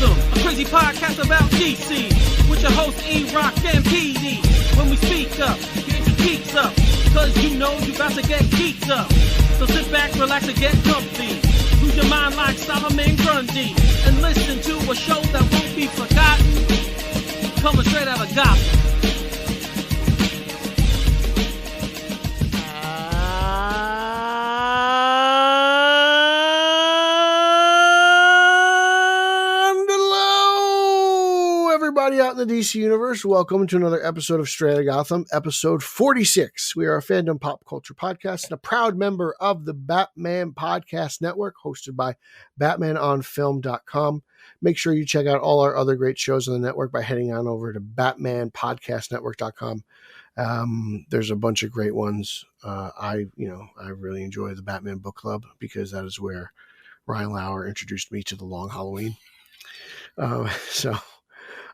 Gotham, a crazy podcast about DC, with your hosts E-Rock and PD. When we speak up, get your geeks up, cause you know you about to get geeked up. So sit back, relax, and get comfy. Lose your mind like Solomon Grundy, and listen to a show that won't be forgotten, coming straight out of Gotham. Out in the DC universe, welcome to another episode of Straight Outta Gotham, episode 46. We are a fandom pop culture podcast and a proud member of the Batman Podcast Network, hosted by BatmanOnFilm.com. Make sure you check out all our other great shows on the network by heading on over to BatmanPodcastNetwork.com. There's a bunch of great ones. I really enjoy the Batman Book Club because that is where Ryan Lauer introduced me to the Long Halloween. So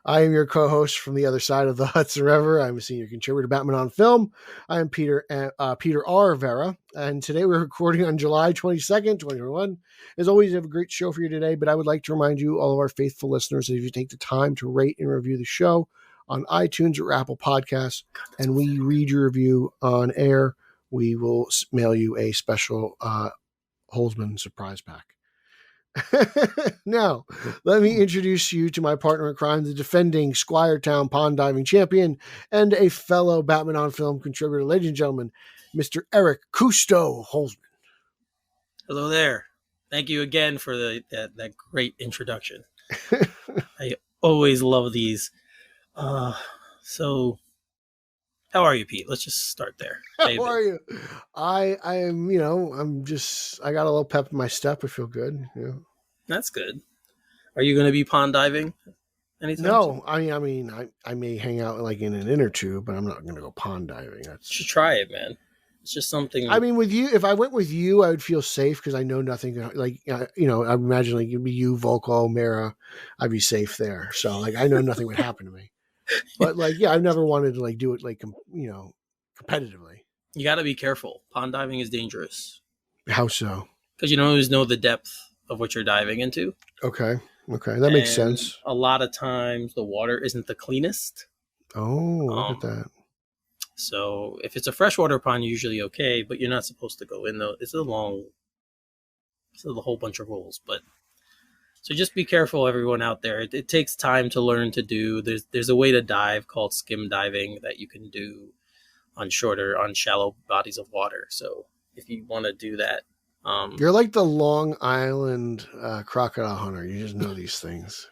I am your co-host from the other side of the Hudson River. I'm a senior contributor to Batman on Film. I am Peter R. Vera, and today we're recording on July 22nd, 2021. As always, we have a great show for you today, but I would like to remind you, all of our faithful listeners, that if you take the time to rate and review the show on iTunes or Apple Podcasts, and we read your review on air, we will mail you a special Holzman surprise pack. Now, let me introduce you to my partner in crime, the defending Squiretown pond diving champion and a fellow Batman on Film contributor, ladies and gentlemen, Mr. Eric Cousteau Holzman. Hello there. Thank you again for that great introduction. I always love these. So, how are you, Pete? Let's just start there. How are you? I am, I got a little pep in my step. I feel good. Yeah. That's good. Are you going to be pond diving anytime soon? No, I mean, I may hang out like in an inn or two, but I'm not going to go pond diving. You should try it, man. It's just something. I mean, with you, if I went with you, I would feel safe because I know nothing. Like, I imagine like it'd be you, Volko, Mara. I'd be safe there. So like, I know nothing would happen to me. But like, yeah, I've never wanted to like do it like, competitively. You got to be careful. Pond diving is dangerous. How so? Because you don't always know the depth of what you're diving into. Okay. That makes sense. A lot of times the water isn't the cleanest. Oh, look at that. So if it's a freshwater pond, you're usually okay, but you're not supposed to go in though. It's a whole bunch of rules, but so just be careful, everyone out there. It takes time to learn to do. There's a way to dive called skim diving that you can do on shallow bodies of water. So if you want to do that, you're like the Long Island crocodile hunter. You just know these things.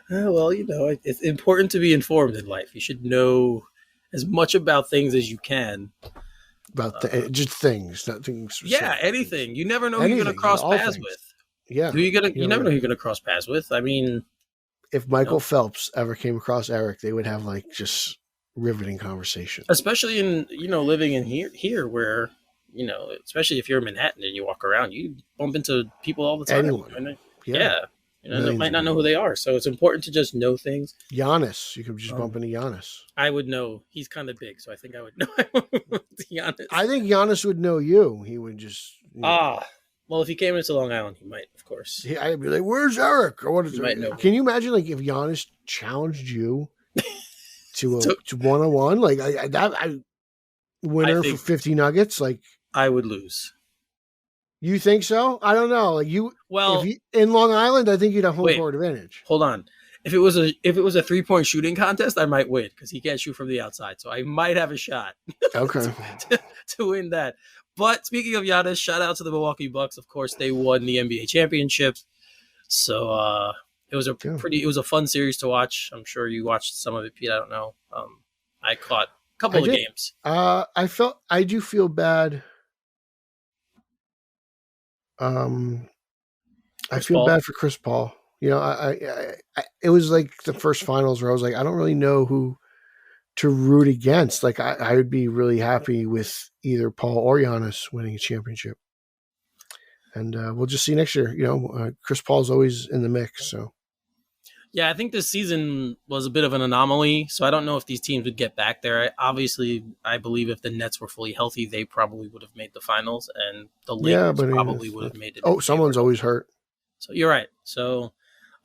Well, it's important to be informed in life. You should know as much about things as you can. About just things, not things. Yeah, anything. You never know who you're going to cross paths with. Yeah, you never know who you're going to cross paths with. I mean, if Michael Phelps ever came across Eric, they would have like just riveting conversation. Especially in living in here where especially if you're in Manhattan and you walk around, you bump into people all the time. Anyone. They might not know who they are. So it's important to just know things. Giannis, you could just bump into Giannis. I would know. He's kind of big, so I think I would know Giannis. I think Giannis would know you. He would just. Well, if he came into Long Island, he might, of course. I'd be like, "Where's Eric?" Or what is it? Can you imagine, like, if Giannis challenged you to one-on-one, like I winner for 50 nuggets, like I would lose. You think so? I don't know. Like well, in Long Island, I think you'd have home court advantage. Hold on. If it was a 3-point shooting contest, I might win because he can't shoot from the outside, so I might have a shot. Okay, to win that. But speaking of Giannis, shout out to the Milwaukee Bucks. Of course, they won the NBA championship. So it was a fun series to watch. I'm sure you watched some of it, Pete. I don't know. I caught a couple of games. I do feel bad. I feel bad for Chris Paul. It was like the first finals where I was like, I don't really know who to root against. Like I would be really happy with either Paul or Giannis winning a championship. And we'll just see next year. Chris Paul's always in the mix. So Yeah, I think this season was a bit of an anomaly, so I don't know if these teams would get back there. I believe if the Nets were fully healthy, they probably would have made the finals, and the Lakers probably would have made it. Oh, someone's always hurt. So you're right. So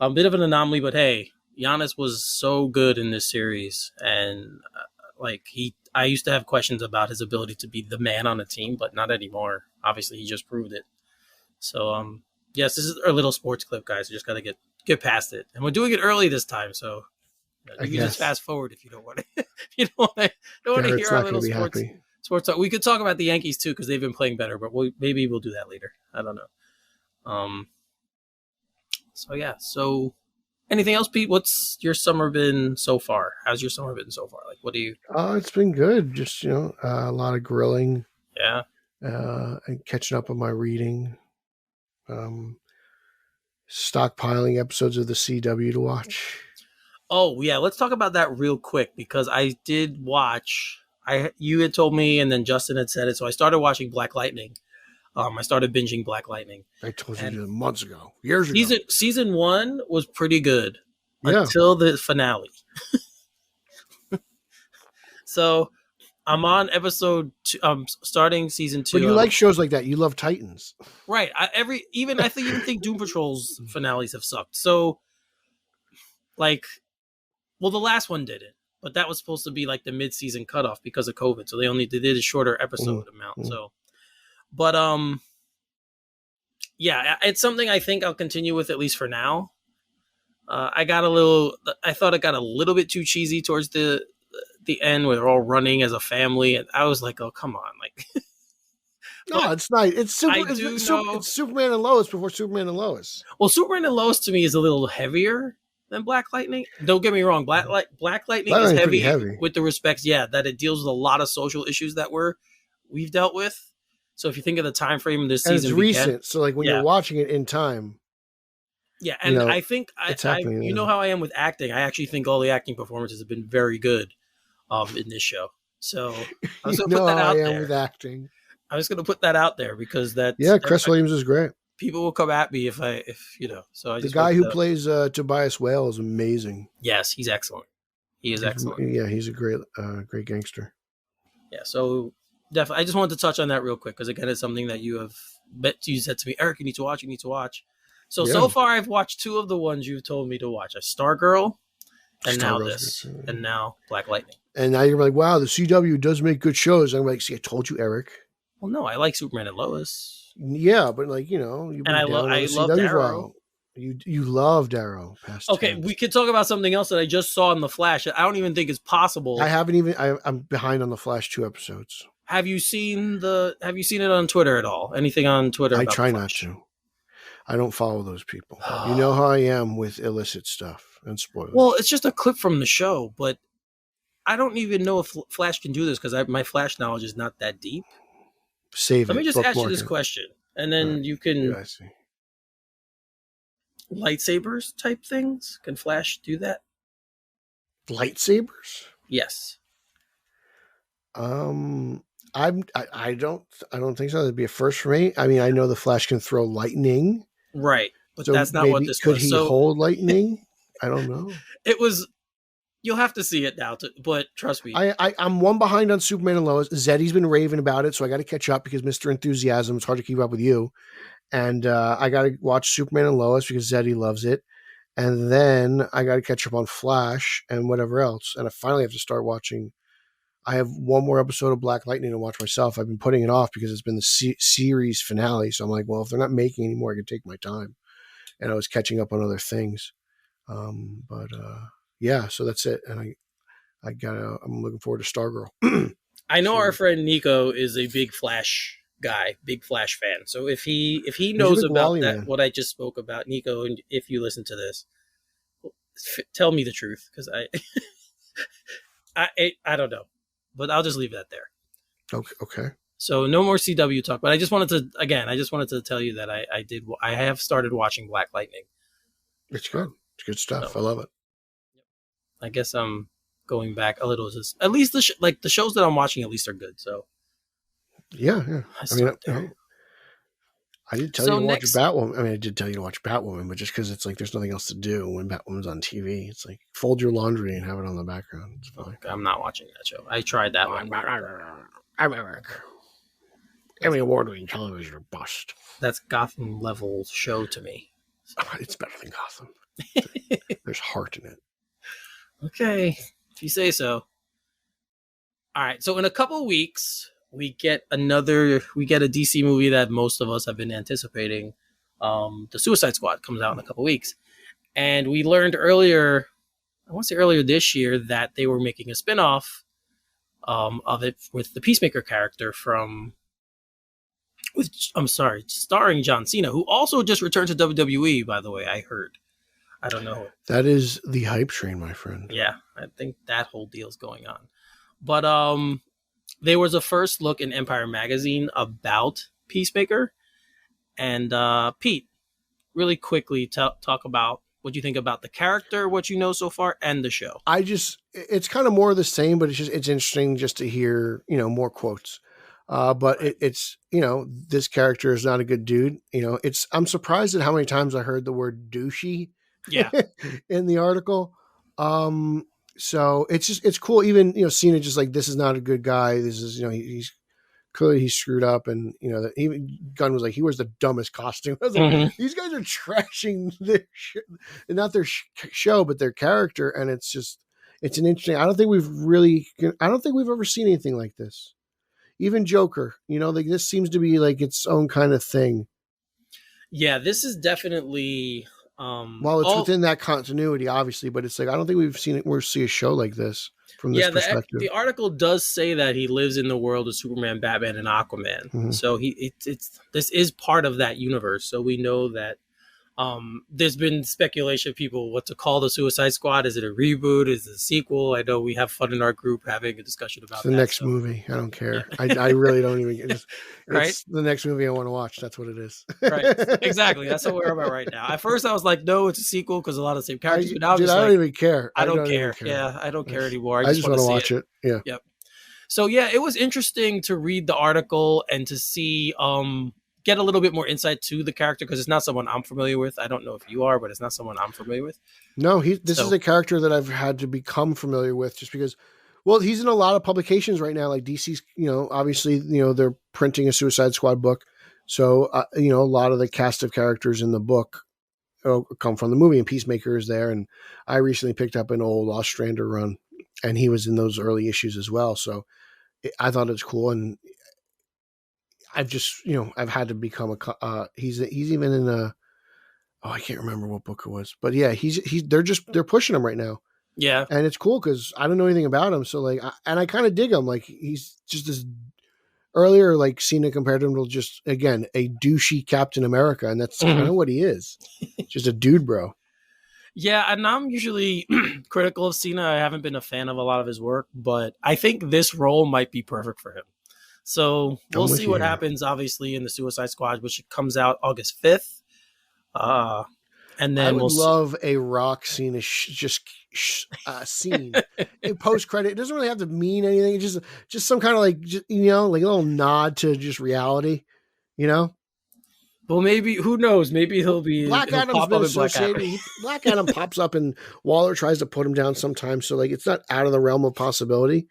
A bit of an anomaly, but hey, Giannis was so good in this series, and I used to have questions about his ability to be the man on a team, but not anymore. Obviously, he just proved it. So, yes, this is our little sports clip, guys. We just gotta get past it, and we're doing it early this time, so I you can just guess fast forward if you don't want to. If you don't want to hear Garrett's our not going little to be happy. sports talk. We could talk about the Yankees too because they've been playing better, but maybe we'll do that later. I don't know. So yeah. So anything else, Pete? What's your summer been so far? How's your summer been so far? Like, what do you? Oh, it's been good. Just a lot of grilling. Yeah. And catching up on my reading. Stockpiling episodes of the CW to watch. Oh yeah, let's talk about that real quick because I did watch. You had told me, and then Justin had said it, so I started watching Black Lightning. I started binging Black Lightning. I told you months ago, years ago. Season 1 was pretty good Yeah. until the finale. So I'm on episode 2. I'm starting season 2. But you like shows like that. You love Titans, right? I even think Doom Patrol's finales have sucked. So, like, well, the last one didn't, but that was supposed to be like the mid-season cutoff because of COVID. So they did a shorter episode amount. So, but yeah, it's something I think I'll continue with at least for now. I thought it got a little bit too cheesy towards the end where they're all running as a family, and I was like, oh, come on, like. No, it's not. It's Superman and Lois before Superman and Lois. Well, Superman and Lois to me is a little heavier than Black Lightning. Don't get me wrong, Black Lightning is heavy with the respects, that it deals with a lot of social issues that we've dealt with. So if you think of the time frame of this season, it's recent. So like when you're watching it in time. Yeah, and I think you know how I am with acting. I actually think all the acting performances have been very good in this show. So I was going to put that out there. With acting. I was going to put that out there because Chris Williams is great. People will come at me if So I the guy who plays Tobias Whale is amazing. Yes, he's excellent. He is excellent. Yeah, he's a great gangster. Yeah, so definitely, I just wanted to touch on that real quick because again, it's something that you said to me, Eric, you need to watch. So far, I've watched 2 of the ones you've told me to watch: Stargirl, and now this, and now Black Lightning. And now you're like, wow, the CW does make good shows. I'm like, see, I told you, Eric. Well, no, I like Superman and Lois. Yeah, but like, I love Arrow. You loved Arrow. Okay, we could talk about something else that I just saw in The Flash that I don't even think is possible. I'm behind on The Flash 2 episodes. Have you seen it on Twitter at all? Anything on Twitter? I try not to. I don't follow those people. You know how I am with illicit stuff and spoilers. Well, it's just a clip from the show, but I don't even know if Flash can do this because my Flash knowledge is not that deep. Let me just ask you this question, and then you can. I see. Lightsabers type things? Can Flash do that? Lightsabers? Yes. I don't think so. That'd be a first for me. I mean, I know the Flash can throw lightning. Right. But so that's not what this was. Could he hold lightning? I don't know. It was. You'll have to see it now, but trust me. I'm one behind on Superman and Lois. Zeddy's been raving about it, so I got to catch up because Mr. Enthusiasm, it's hard to keep up with you. And I got to watch Superman and Lois because Zeddy loves it. And then I got to catch up on Flash and whatever else. And I finally have to start watching. I have one more episode of Black Lightning to watch myself. I've been putting it off because it's been the series finale. So I'm like, well, if they're not making any more, I can take my time. And I was catching up on other things. Yeah, so that's it. And I'm looking forward to Stargirl. I know our friend Nico is a big Flash guy, big Flash fan. So if he knows about that, what I just spoke about, Nico, and if you listen to this, tell me the truth because I don't know, but I'll just leave that there. Okay. So no more CW talk, but I just wanted to tell you that I have started watching Black Lightning. It's good. It's good stuff. I love it. I guess I'm going back a little. At least the shows that I'm watching at least are good. So yeah. I did tell you to watch Batwoman. I mean, I did tell you to watch Batwoman, but just because it's like there's nothing else to do when Batwoman's on TV, it's like fold your laundry and have it on the background. It's fine. I'm not watching that show. I tried that one. I'm Eric. Emmy award-winning television bust. That's Gotham level show to me. It's better than Gotham. There's heart in it. Okay, if you say so. All right, so in a couple weeks, we get a DC movie that most of us have been anticipating. The Suicide Squad comes out in a couple weeks, and we learned earlier, I want to say earlier this year, that they were making a spinoff of it with the Peacemaker character starring John Cena, who also just returned to WWE. By the way, I heard. I don't know. That is the hype train, my friend. Yeah, I think that whole deal's going on. But there was a first look in Empire magazine about Peacemaker, and Pete, really quickly talk about what you think about the character, what you know so far, and the show. It's kind of more of the same, but it's interesting just to hear, more quotes. But it's, this character is not a good dude. I'm surprised at how many times I heard the word douchey in the article. So it's cool. Even, Cena just like, this is not a good guy. This is, he's clearly he's screwed up. And, even Gunn was like, he wears the dumbest costume. I was like, these guys are trashing their not their show, but their character. And it's an interesting, I don't think we've ever seen anything like this. Even Joker, like this seems to be like its own kind of thing. Yeah, this is definitely well, it's within that continuity, obviously, but it's like I don't think we've see a show like this from this perspective. The article does say that he lives in the world of Superman, Batman, and Aquaman. Mm-hmm. So this is part of that universe. So we know that there's been speculation of people what to call the Suicide Squad. Is it a reboot? Is it a sequel? I know we have fun in our group having a discussion about the next movie. I don't care. I really don't even. It's the next movie I want to watch. That's what it is. Right. Exactly. That's what we're about right now. At first, I was like, no, it's a sequel because a lot of the same characters. But now I don't even care. I don't care. Yeah, I don't care anymore. I just want to watch it. Yeah. Yep. So yeah, it was interesting to read the article and to see get a little bit more insight to the character because it's not someone I'm familiar with. I don't know if you are, but it's not someone I'm familiar with. No, this is a character that I've had to become familiar with just because, well, he's in a lot of publications right now. Like DC's, obviously, they're printing a Suicide Squad book. So, a lot of the cast of characters in the book come from the movie, and Peacemaker is there. And I recently picked up an old Ostrander run, and he was in those early issues as well. So I thought it was cool. And I've just, I've had to become he's even in I can't remember what book it was, but yeah, they're pushing him right now. Yeah. And it's cool because I don't know anything about him. So like, I kind of dig him. Like he's just this earlier, like Cena compared him to just, again, a douchey Captain America. And that's kind of what he is. Just a dude, bro. Yeah. And I'm usually critical of Cena. I haven't been a fan of a lot of his work, but I think this role might be perfect for him. So we'll see what happens, obviously, in the Suicide Squad, which comes out August 5th. And then I would love a Rock scene, scene in post credit. It doesn't really have to mean anything. It's just some kind of like a little nod to just reality, Well, maybe, who knows? Maybe he'll Black Adam's been associated. Black Adam pops up and Waller tries to put him down sometimes. So like, it's not out of the realm of possibility.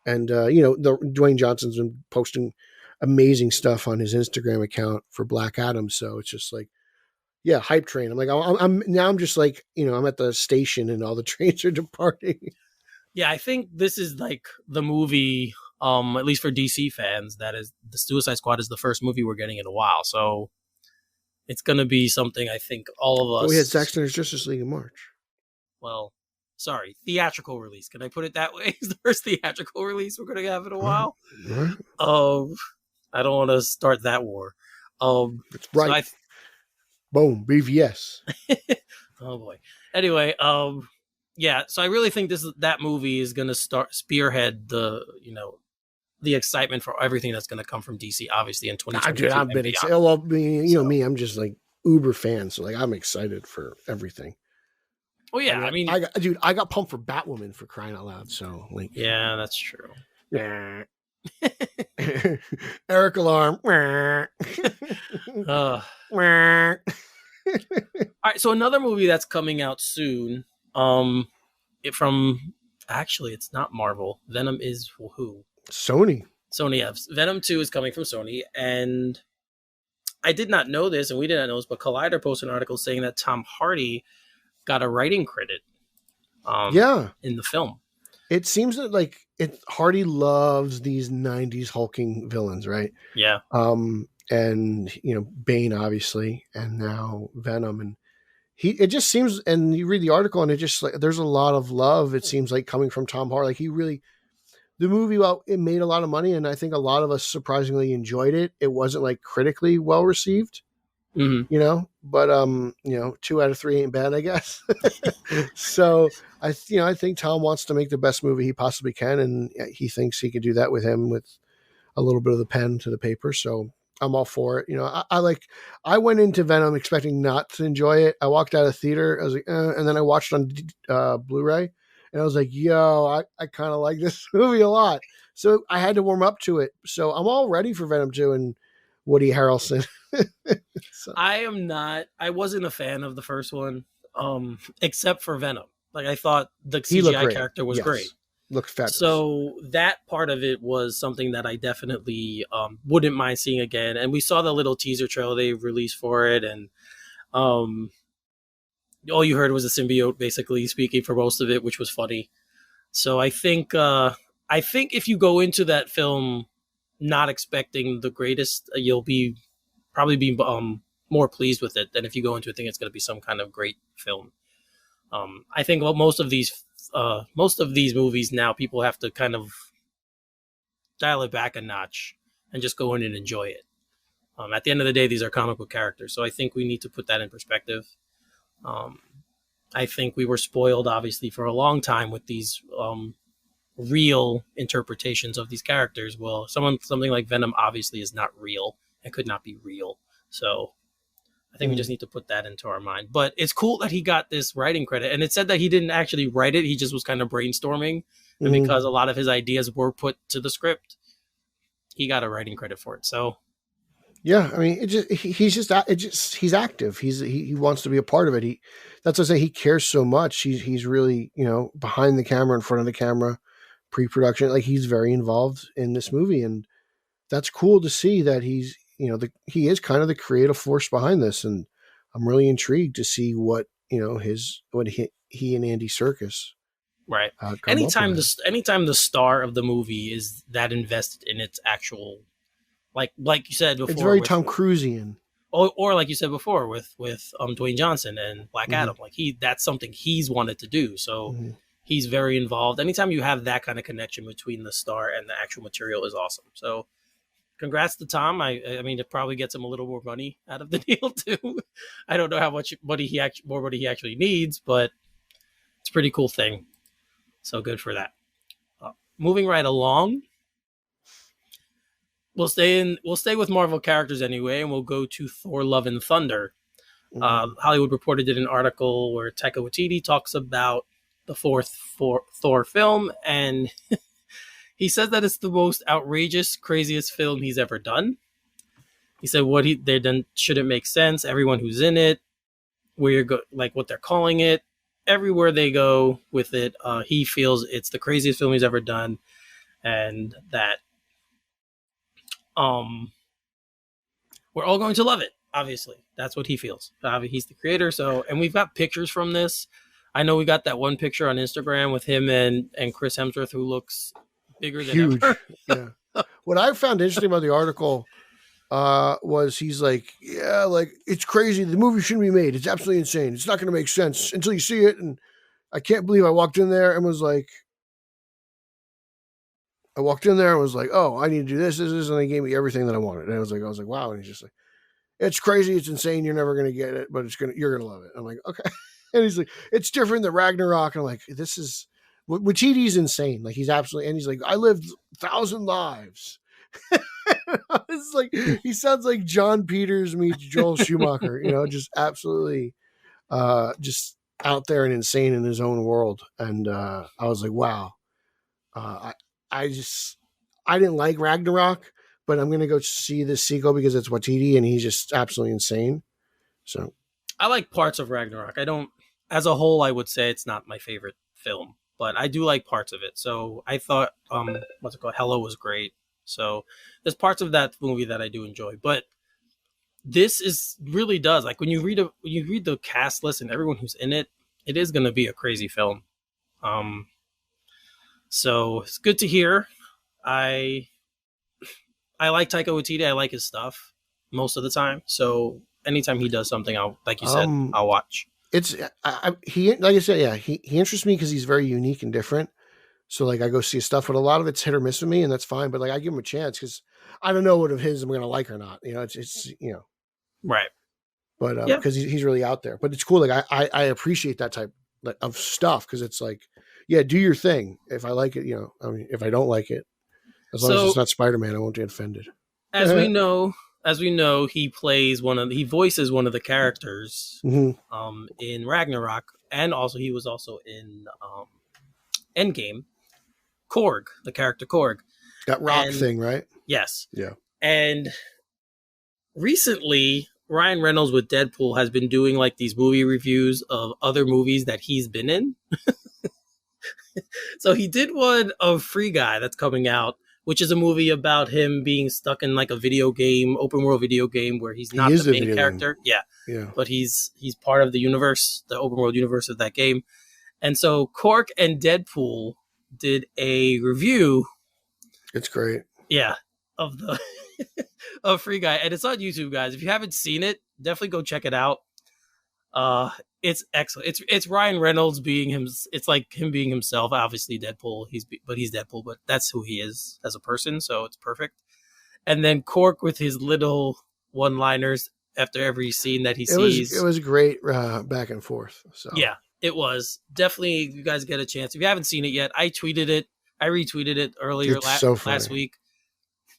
And, Dwayne Johnson's been posting amazing stuff on his Instagram account for Black Adam. So it's just like, yeah, hype train. I'm like, I'm just like, I'm at the station and all the trains are departing. Yeah, I think this is like the movie, at least for DC fans, that is the Suicide Squad is the first movie we're getting in a while. So it's going to be something I think all of us. We had Zack Snyder's Justice League in March. Well, sorry, theatrical release. Can I put it that way? It's the first theatrical release we're going to have in a while. Right. I don't want to start that war. It's right. So boom, BVS. Oh boy. Anyway, yeah. So I really think that movie is going to spearhead the excitement for everything that's going to come from DC. Obviously in 2022. I've been excited. Well, me, I'm just like uber fan, so like I'm excited for everything. Oh yeah, I mean, I got pumped for Batwoman for crying out loud. So like, yeah, that's true. Yeah. Eric Alarm. All right, so another movie that's coming out soon. It's not Marvel. Venom is who? Sony. Yeah. Venom 2 is coming from Sony, and I did not know this, and we did not know this, but Collider posted an article saying that Tom Hardy got a writing credit Yeah. in the film. It seems that like Hardy loves these 90s hulking villains, right? Yeah. And Bane obviously, and now Venom, and it just seems, and you read the article and it just like there's a lot of love, it seems like, coming from Tom Hardy. Like he really, the movie, well, it made a lot of money, and I think a lot of us surprisingly enjoyed it. It wasn't like critically well received, Mm-hmm. but 2 out of 3 ain't bad, I guess. So I think Tom wants to make the best movie he possibly can, and he thinks he could do that with him, with a little bit of the pen to the paper. So I'm all for it. I went into Venom expecting not to enjoy it. I walked out of theater. I was like, and then I watched it on Blu-ray, and I was like, yo, I kind of like this movie a lot. So I had to warm up to it. So I'm all ready for Venom 2 and Woody Harrelson. So. I wasn't a fan of the first one, except for Venom. Like, I thought the CGI character was great. Looked fabulous. So that part of it was something that I definitely wouldn't mind seeing again. And we saw the little teaser trailer they released for it, and all you heard was a symbiote basically speaking for most of it, which was funny. So I think if you go into that film not expecting the greatest, you'll probably be more pleased with it than if you go into it thinking it's going to be some kind of great film. I think most of these movies now, people have to kind of dial it back a notch and just go in and enjoy it. At the end of the day, these are comic book characters, so I think we need to put that in perspective. I think we were spoiled, obviously, for a long time with these real interpretations of these characters. Well, something like Venom obviously is not real and could not be real. So I think we just need to put that into our mind. But it's cool that he got this writing credit. And it said that he didn't actually write it. He just was kind of brainstorming. And because a lot of his ideas were put to the script, he got a writing credit for it. So yeah, I mean, he's active. He wants to be a part of it. That's what I say. He cares so much. He's really, behind the camera, in front of the camera, pre-production. Like, he's very involved in this movie, and that's cool to see that he's, he is kind of the creative force behind this. And I'm really intrigued to see what he and Andy Serkis. Right. Anytime the star of the movie is that invested in its actual, like you said before, it's very Tom Cruisian. Or like you said before with Dwayne Johnson and Black Adam, like that's something he's wanted to do. So he's very involved. Anytime you have that kind of connection between the star and the actual material is awesome. So congrats to Tom. I mean, it probably gets him a little more money out of the deal too. I don't know how much money he actually needs, but it's a pretty cool thing. So good for that. Moving right along. We'll stay with Marvel characters anyway, and we'll go to Thor: Love and Thunder. Hollywood Reporter did an article where Taika Waititi talks about the fourth Thor film, and he says that it's the most outrageous, craziest film he's ever done. He said they done shouldn't make sense. Everyone who's in it, what they're calling it, everywhere they go with it, he feels it's the craziest film he's ever done, and that we're all going to love it. Obviously, that's what he feels. He's the creator. So, and we've got pictures from this. I know we got that one picture on Instagram with him and Chris Hemsworth, who looks bigger than huge. Ever. Yeah. What I found interesting about the article was he's like, yeah, like, it's crazy. The movie shouldn't be made. It's absolutely insane. It's not going to make sense until you see it. And I can't believe I walked in there and was like, oh, I need to do this, and they gave me everything that I wanted. And I was like, wow. And he's just like, it's crazy, it's insane, you're never gonna get it, but you're gonna love it. I'm like, okay. And he's like, it's different than Ragnarok. And I'm like, this is Waititi's insane. Like, he's absolutely, and he's like, I lived 1,000 lives. It's like, he sounds like John Peters meets Joel Schumacher, just absolutely just out there and insane in his own world. And I was like, wow. I didn't like Ragnarok, but I'm going to go see this sequel because it's Waititi and he's just absolutely insane. So I like parts of Ragnarok. I don't, as a whole, I would say it's not my favorite film, but I do like parts of it. So I thought, what's it called? Hello was great. So there's parts of that movie that I do enjoy, but this really does, like, when you read the cast list and everyone who's in it, it is going to be a crazy film. So it's good to hear. I like Taika Waititi. I like his stuff most of the time. So anytime he does something, like you said, I'll watch. It's he like I said, yeah, he interests me because he's very unique and different. So like I go see his stuff, but a lot of it's hit or miss with me, and that's fine. But like I give him a chance because I don't know what of his I'm going to like or not. It's right. But because he's really out there. But it's cool. Like I appreciate that type of stuff because it's like, yeah, do your thing. If I like it, I mean, if I don't like it, as long as it's not Spider-Man, I won't get offended. As we know, he voices one of the characters in Ragnarok, and also he was also in Endgame. Korg, the character Korg. That rock thing, right? Yes. Yeah. And recently, Ryan Reynolds with Deadpool has been doing like these movie reviews of other movies that he's been in. So he did one of Free Guy that's coming out, which is a movie about him being stuck in like a video game, open world video game where he's not the main character. Yeah. But he's part of the universe, the open world universe of that game. And so Cork and Deadpool did a review. It's great. Yeah. Of the of Free Guy. And it's on YouTube, guys. If you haven't seen it, definitely go check it out. It's excellent. It's Ryan Reynolds being him. It's like him being himself. Obviously Deadpool. He's Deadpool, but that's who he is as a person. So it's perfect. And then Cork with his little one-liners after every scene that he sees. It was great back and forth. So yeah, it was definitely. You guys get a chance if you haven't seen it yet. I retweeted it earlier last week.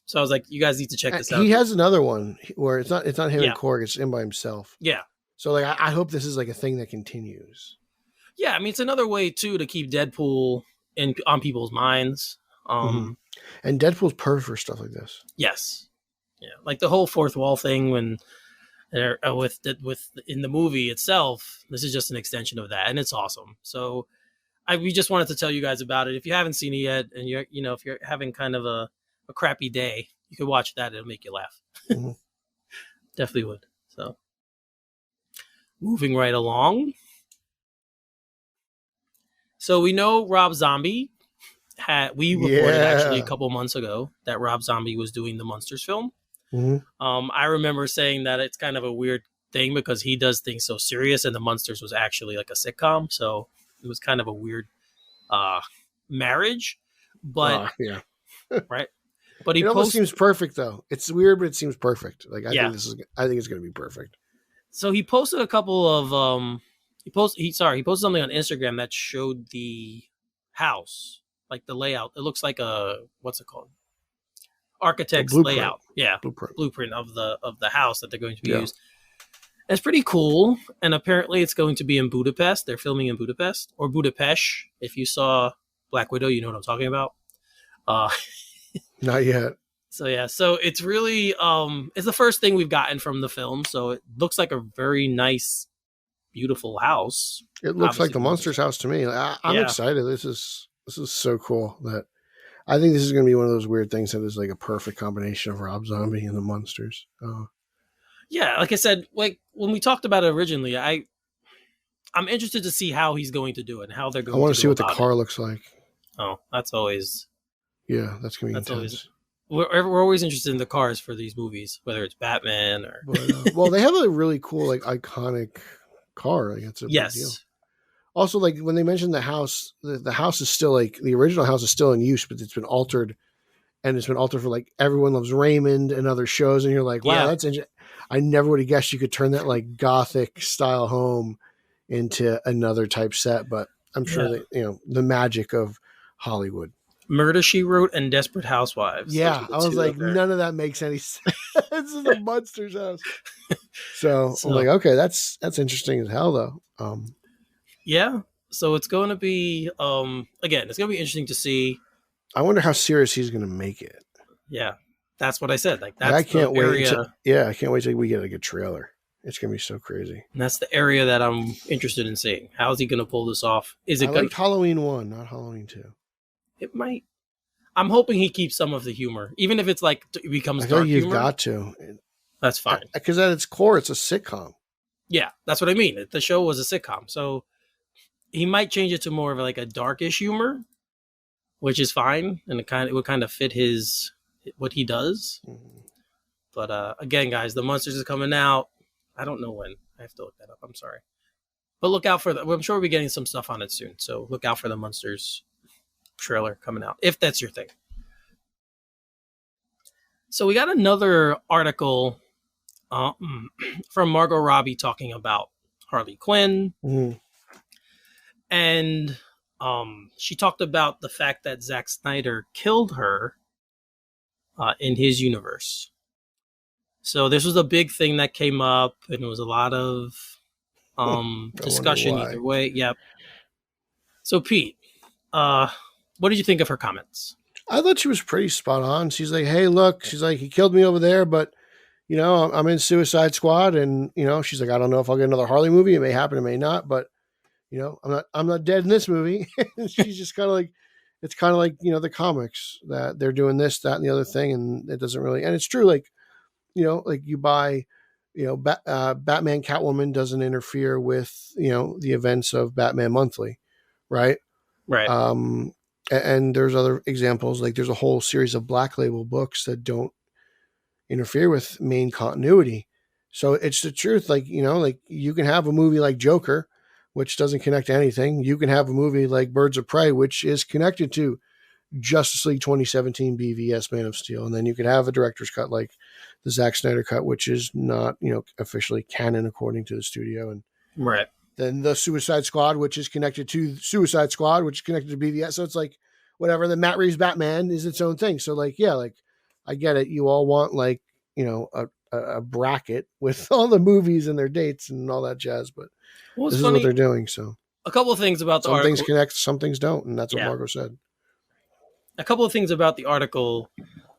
So I was like, you guys need to check this out. He has another one where it's not him and Korg, it's him by himself. Yeah. So like I hope this is like a thing that continues. Yeah, I mean it's another way too to keep Deadpool on people's minds. And Deadpool's perfect for stuff like this. Yes. Yeah. Like the whole fourth wall thing when with in the movie itself, this is just an extension of that, and it's awesome. So we just wanted to tell you guys about it. If you haven't seen it yet, and if you're having kind of a crappy day, you could watch that. It'll make you laugh. Definitely would. So moving right along. So we know Rob Zombie we reported actually a couple months ago that Rob Zombie was doing the Munsters film. I remember saying that it's kind of a weird thing because he does things so serious and the Munsters was actually like a sitcom. So it was kind of a weird marriage, but right. But it almost seems perfect though. It's weird, but it seems perfect. Like I think it's going to be perfect. So he posted a couple of he posted something on Instagram that showed the house, like the layout. It looks like what's it called? Architect's layout. Yeah. Blueprint of the house that they're going to be used. It's pretty cool. And apparently it's going to be in Budapest. They're filming in Budapest or Budapest. If you saw Black Widow, you know what I'm talking about. Not yet. So yeah, so it's really it's the first thing we've gotten from the film. So it looks like a very nice, beautiful house. It looks like the Munsters house to me. I'm excited. This is so cool that I think this is going to be one of those weird things that is like a perfect combination of Rob Zombie and the Munsters. Yeah, like I said, like when we talked about it originally, I'm interested to see how he's going to do it and how they're going to do it. I want to see what the car looks like. Oh, that's always... Yeah, that's going to be intense. We're always interested in the cars for these movies, whether it's Batman or... well, they have a really cool, like, iconic car. Like, it's a big deal. Also, like, when they mentioned the house, the house is still, like, the original house is still in use, but it's been altered. And it's been altered for, like, Everyone Loves Raymond and other shows. And you're like, wow, that's interesting. I never would have guessed you could turn that, like, Gothic-style home into another type set. But I'm sure that, the magic of Hollywood. Murder, She Wrote, and Desperate Housewives. Yeah, I was like, none of that makes any sense. This is a Munsters house. So I'm like, okay, that's interesting as hell, though. Yeah, so it's going to be, again, it's going to be interesting to see. I wonder how serious he's going to make it. Yeah, that's what I said. Like, that's I can't wait. I can't wait till we get like a trailer. It's going to be so crazy. And that's the area that I'm interested in seeing. How is he going to pull this off? Is it like Halloween 1, not Halloween 2? It might. I'm hoping he keeps some of the humor, even if it's like it becomes dark humor. You've got to. That's fine. Because at its core, it's a sitcom. Yeah, that's what I mean. The show was a sitcom, so he might change it to more of like a darkish humor, which is fine, and it would kind of fit his what he does. But again, guys, the Munsters is coming out. I don't know when. I have to look that up. I'm sorry, but look out for the. I'm sure we'll be getting some stuff on it soon. So look out for the Munsters trailer coming out if that's your thing. So we got another article from Margot Robbie talking about Harley Quinn, and she talked about the fact that Zack Snyder killed her in his universe. So this was a big thing that came up, and it was a lot of discussion either way. Yep. So Pete, what did you think of her comments? I thought she was pretty spot on. She's like, "Hey, look," she's like, "He killed me over there, but you know, I'm in Suicide Squad, and you know," she's like, "I don't know if I'll get another Harley movie. It may happen, it may not, but you know, I'm not dead in this movie." She's just kind of like, it's kind of like, you know, the comics that they're doing this, that, and the other thing, and it doesn't really, and it's true. Like, you know, like you buy, you know, Batman Catwoman doesn't interfere with, you know, the events of Batman Monthly, right? Right. And there's other examples, like there's a whole series of Black Label books that don't interfere with main continuity. So it's the truth. Like, you know, like you can have a movie like Joker, which doesn't connect to anything. You can have a movie like Birds of Prey, which is connected to Justice League 2017 BVS Man of Steel. And then you could have a director's cut like the Zack Snyder cut, which is not, you know, officially canon according to the studio. And right. Then the Suicide Squad, which is connected to Suicide Squad, which is connected to BVS. So it's like, whatever. The Matt Reeves Batman is its own thing. So like, yeah, like I get it. You all want like, you know, a bracket with all the movies and their dates and all that jazz, but this is what they're doing. So a couple of things about the some article. things connect, some things don't, and that's what Margot said. A couple of things about the article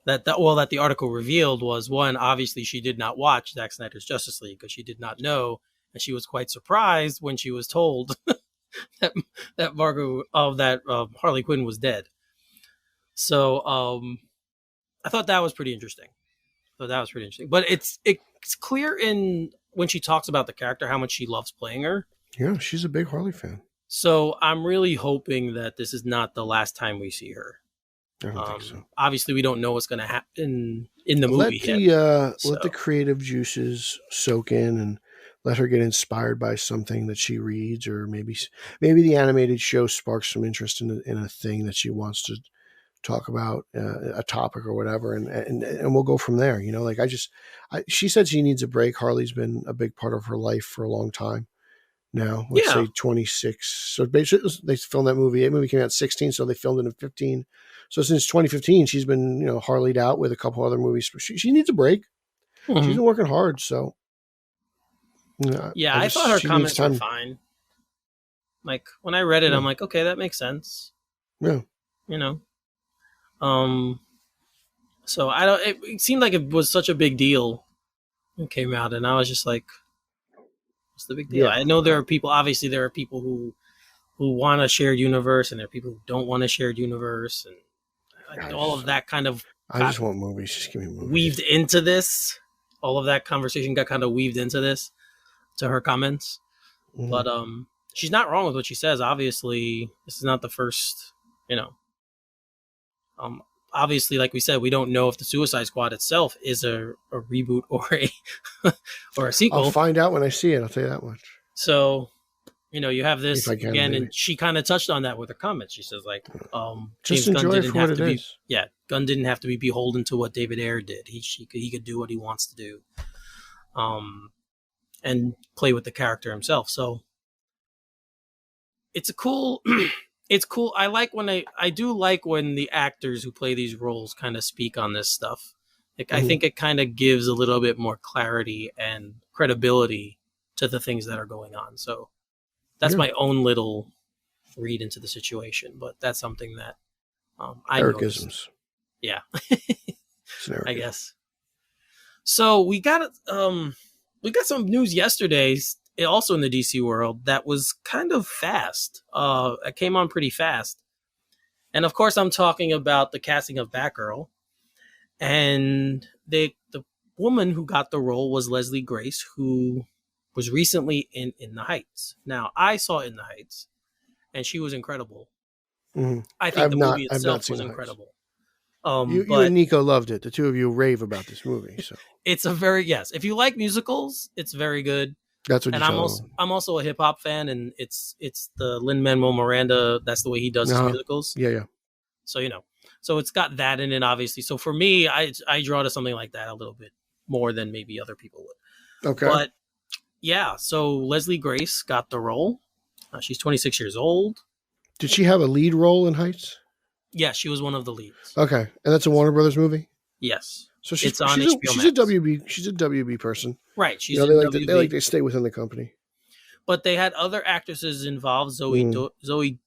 that the article revealed was, one, obviously she did not watch Zack Snyder's Justice League because she did not know, and she was quite surprised when she was told that Harley Quinn was dead. So I thought that was pretty interesting. But it's clear in when she talks about the character how much she loves playing her. Yeah, she's a big Harley fan. So I'm really hoping that this is not the last time we see her. I don't think so. Obviously, we don't know what's going to happen in the movie. Let the creative juices soak in and let her get inspired by something that she reads, or maybe the animated show sparks some interest in a thing that she wants to talk about, a topic or whatever, and we'll go from there. You know, like she said she needs a break. Harley's been a big part of her life for a long time now. Let's say 26. So basically, they filmed that movie. That movie came out in 16, so they filmed it in 15. So since 2015, she's been, you know, Harley'd out with a couple other movies. She needs a break. Mm-hmm. She's been working hard. So you know, I thought her comments were fine. Like when I read it, I'm like, okay, that makes sense. Yeah. You know. So it seemed like it was such a big deal when it came out, and I was just like, what's the big deal? Yeah. I know there are people who want a shared universe, and there are people who don't want a shared universe, and all of that kind of. I just want movies. Just give me movies. Weaved into this. All of that conversation got kind of weaved into this, to her comments. Mm-hmm. But she's not wrong with what she says. Obviously, this is not the first, you know. Obviously, like we said, we don't know if the Suicide Squad itself is a reboot or a sequel. I'll find out when I see it. I'll tell you that much. So, you know, you have this again, and she kind of touched on that with her comments. She says, like, James Gunn didn't have to be. Yeah, Gunn didn't have to be beholden to what David Ayer did. He could do what he wants to do, and play with the character himself. So it's a cool. It's cool. I do like when the actors who play these roles kind of speak on this stuff. Like, I think it kind of gives a little bit more clarity and credibility to the things that are going on. So that's my own little read into the situation, but that's something that I noticed. Yeah, I guess. So we got some news yesterday, also in the DC world, that was kind of fast. It came on pretty fast. And of course, I'm talking about the casting of Batgirl. And the woman who got the role was Leslie Grace, who was recently in the Heights. Now, I saw In the Heights, and she was incredible. Mhm. I think the movie I've not itself seen was The Heights. incredible. You But and Nico loved it. The two of you rave about this movie, so it's a very yes. If you like musicals, it's very good. that's what you And tell them. I'm also a hip hop fan, and it's the Lin-Manuel Miranda. That's the way he does his musicals. Yeah. So so it's got that in it, obviously. So for me, I draw to something like that a little bit more than maybe other people would. Okay. But yeah, so Leslie Grace got the role. She's 26 years old. Did she have a lead role in Heights? Yeah, she was one of the leads. Okay, and that's a Warner Brothers movie. Yes, so it's on she's HBO she's Max. a WB. She's a WB person, right? She's they like WB. they like to stay within the company. But they had other actresses involved. Zoe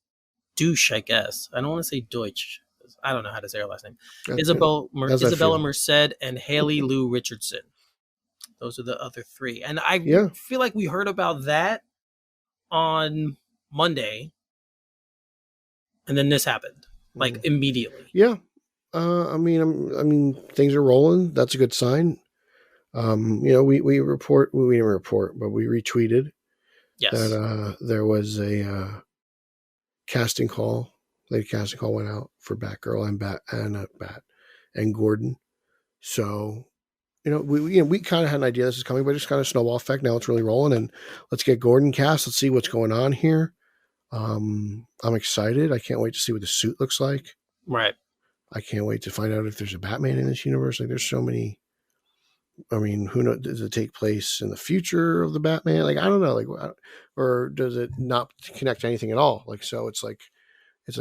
Douche, I guess. I don't want to say Deutsch. I don't know how to say her last name. Isabella Merced and Haley Lou Richardson. Those are the other three. And I feel like we heard about that on Monday, and then this happened like immediately. Yeah, I mean, things are rolling. That's a good sign. We didn't report, but we retweeted that there was a casting call. The casting call went out for Batgirl and Gordon. So, we kind of had an idea this is coming, but it's kind of snowball effect. Now it's really rolling, and let's get Gordon cast. Let's see what's going on here. I'm excited. I can't wait to see what the suit looks like. Right. I can't wait to find out if there's a Batman in this universe. Like, there's so many. I mean, who knows? Does it take place in the future of the Batman? Like, I don't know. Like, or does it not connect to anything at all? Like, so it's like,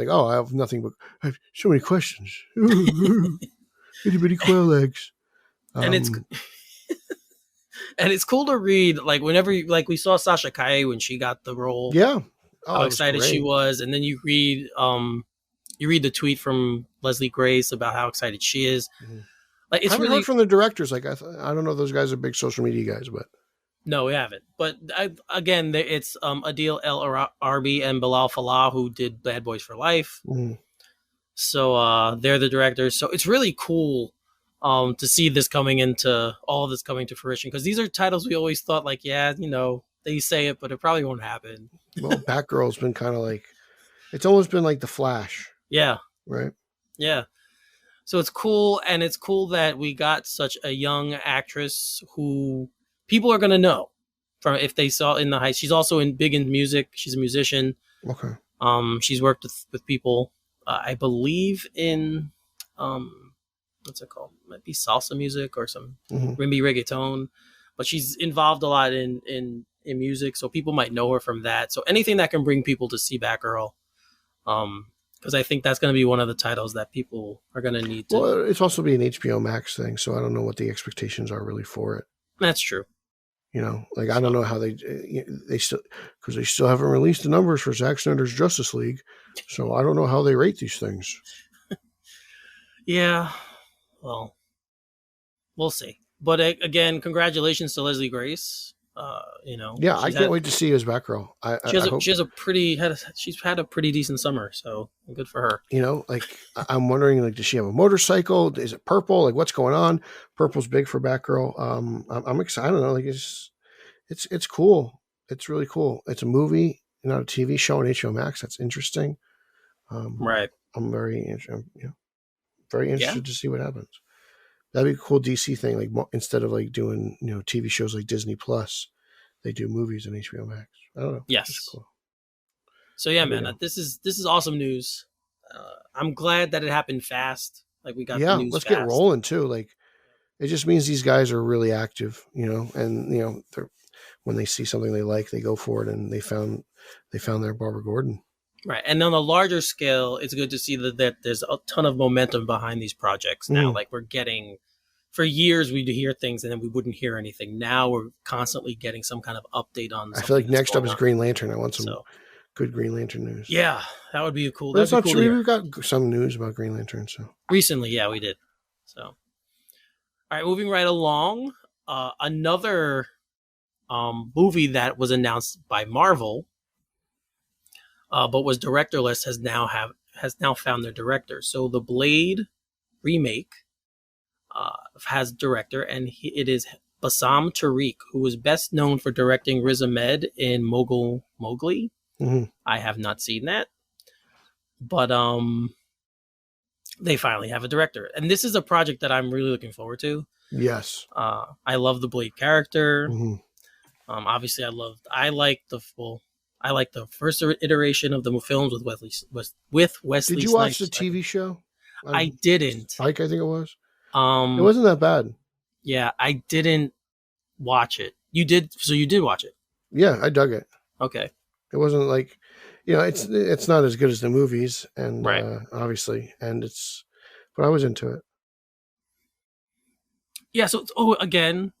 oh, I have nothing but I have so many questions. Itty bitty quail eggs. And it's cool to read. Like, whenever we saw Sasha Calle when she got the role. Yeah. How excited she was, and then you read the tweet from Leslie Grace about how excited she is. Mm-hmm. Like, it's I haven't heard from the directors. Like, I don't know if those guys are big social media guys, but no, we haven't. But it's Adil El Arbi and Bilal Falah who did Bad Boys for Life. Mm-hmm. So they're the directors. So it's really cool to see this coming to fruition, because these are titles we always thought like, they say it, but it probably won't happen. Well, Batgirl's been kind of like, it's almost been like the Flash. Yeah. Right. Yeah. So it's cool, and it's cool that we got such a young actress who people are going to know from if they saw in the Heights. She's also big in music. She's a musician. Okay. She's worked with people, I believe, in what's it called? It might be salsa music or some rimby reggaeton, but she's involved a lot in music, so people might know her from that. So anything that can bring people to see Batgirl, because I think that's going to be one of the titles that people are going to need to. Well, it's also be an HBO Max thing, so I don't know what the expectations are really for it. That's true. I don't know how they still haven't released the numbers for Zack Snyder's Justice League, so I don't know how they rate these things. Yeah, well, we'll see. But again, congratulations to Leslie Grace. Yeah, I can't wait to see you as Batgirl. She's had a pretty decent summer, so good for her. I'm wondering, like, does she have a motorcycle? Is it purple? Like, what's going on? Purple's big for Batgirl. I'm excited. I don't know, like, it's cool. It's really cool. It's a movie, not a TV show on HBO Max. That's interesting. Right. I'm very interested. To see what happens. That'd be a cool DC thing. Like, instead of like doing TV shows like Disney Plus, they do movies on HBO Max. I don't know. Yes. Cool. So yeah, man, this is awesome news. I'm glad that it happened fast. Like, we got the news let's fast. get rolling too. Like, it just means these guys are really active, and they're, when they see something they like, they go for it, and they found their Barbara Gordon. Right. And on a larger scale, it's good to see that there's a ton of momentum behind these projects now. Like, we're getting, for years we'd hear things and then we wouldn't hear anything. Now we're constantly getting some kind of update on. I feel like next up is Green Lantern. I want some good Green Lantern news. Yeah, that would be a cool. That's not true. We've got some news about Green Lantern. So recently, yeah, we did. So, all right, moving right along. Another movie that was announced by Marvel, but was directorless, has now found their director. So the Blade remake has director, and it is Bassam Tariq, who is best known for directing Riz Ahmed in Mowgli. Mm-hmm. I have not seen that, but they finally have a director, and this is a project that I'm really looking forward to. Yes. I love the Blade character. Mm-hmm. Obviously, I like the first iteration of the films with Wesley Did you watch Snipes. the TV show? I didn't. Spike, I think it was. It Um, wasn't that bad. yeah, I didn't watch it. You did, so you did watch it. Yeah, I dug it. Okay, It wasn't like, it's not as good as the movies, and right. obviously, but I was into it. Yeah. So, again,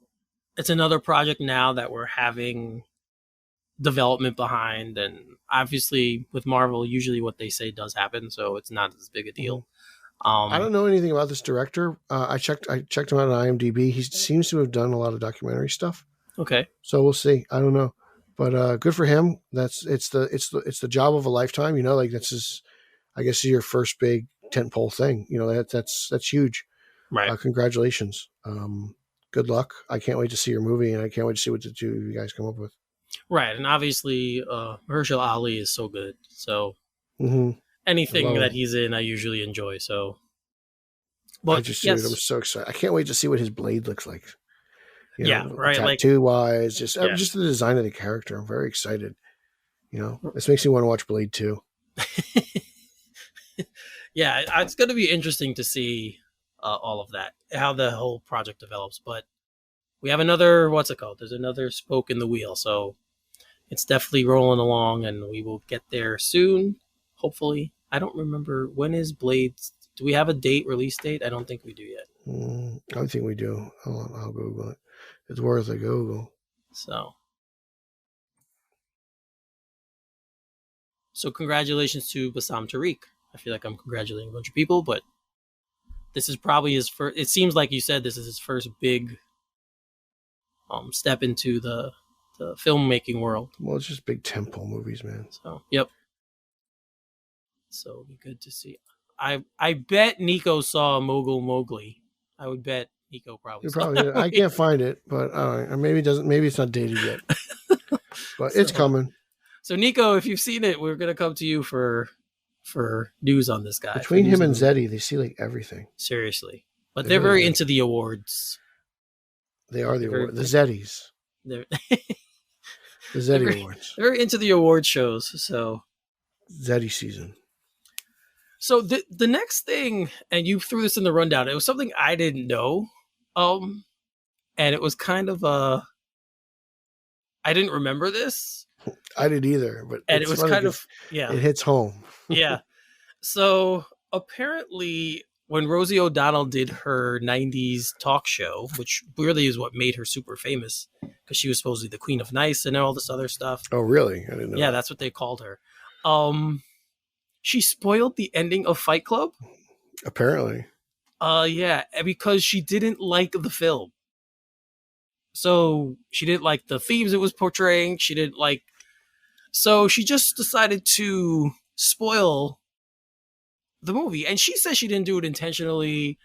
it's another project now that we're having development behind, and obviously with Marvel, usually what they say does happen, so it's not as big a deal. I don't know anything about this director. I checked him out on IMDb. He seems to have done a lot of documentary stuff. Okay. So we'll see. I don't know, but good for him. It's the job of a lifetime. Like that's his. I guess your first big tentpole thing. That's huge. Right. Congratulations. Good luck. I can't wait to see your movie, and I can't wait to see what the two of you guys come up with. Right, and obviously, Herschel Ali is so good. So anything that he's in, I usually enjoy. So, but I just I'm so excited. I can't wait to see what his blade looks like. Right. Tattoo wise, just the design of the character. I'm very excited. This makes me want to watch Blade 2. Yeah, it's going to be interesting to see all of that, how the whole project develops. But we have another, what's it called? There's another spoke in the wheel. So it's definitely rolling along, and we will get there soon, hopefully. I don't remember, when is Blade? Do we have a release date? I don't think we do yet. I don't think we do. I'll Google it. It's worth a Google. So congratulations to Bassam Tariq. I feel like I'm congratulating a bunch of people, but this is probably his first. It seems like you said this is his first big step into the filmmaking world. Well, it's just big tempo movies, man. So, yep. So it'll be good to see. I bet Nico saw Mogul Mowgli. I would bet Nico probably saw it. I can't find it, but maybe it doesn't. Maybe it's not dated yet. But it's coming. So Nico, if you've seen it, we're gonna come to you for news on this guy. Between him and Zeddy, they see like everything. Seriously, but they're very into the awards. They are the Zeddies. The Zeddy Awards. They're very into the award shows. So Zeddy season. So the next thing, and you threw this in the rundown, it was something I didn't know, and it was kind of I didn't remember this. I didn't either, but it was kind of it hits home. Yeah. So apparently, when Rosie O'Donnell did her '90s talk show, which really is what made her super famous, because she was supposedly the Queen of Nice and all this other stuff. Oh, really? I didn't know. Yeah, that's what they called her. She spoiled the ending of Fight Club. Apparently. Yeah, because she didn't like the film. So she didn't like the themes it was portraying. So she just decided to spoil the movie. And she says she didn't do it intentionally.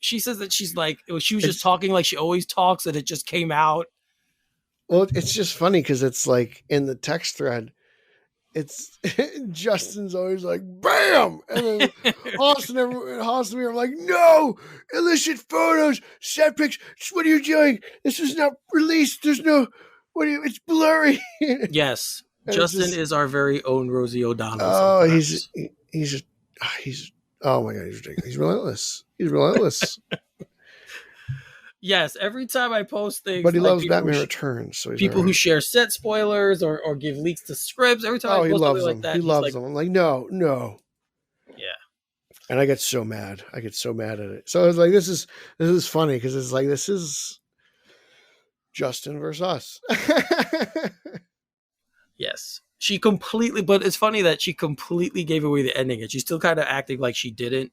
She says that she was just talking like she always talks, and it just came out. Well, it's just funny because it's like in the text thread, it's Justin's always like, bam! And then Austin and me are like, no! Illicit photos, set pics, what are you doing? This is not released. There's no, it's blurry. Yes. Justin is our very own Rosie O'Donnell. Oh, he's oh my God, he's ridiculous. He's relentless. He's relentless. Yes, every time I post things, but he loves Batman Returns. So people who share set spoilers or give leaks to scripts. Every time I post something like that, he loves them. I'm like, no. Yeah, and I get so mad. I get so mad at it. So it's like this is funny because it's like this is Justin versus us. Yes, but it's funny that she completely gave away the ending, and she's still kind of acting like she didn't.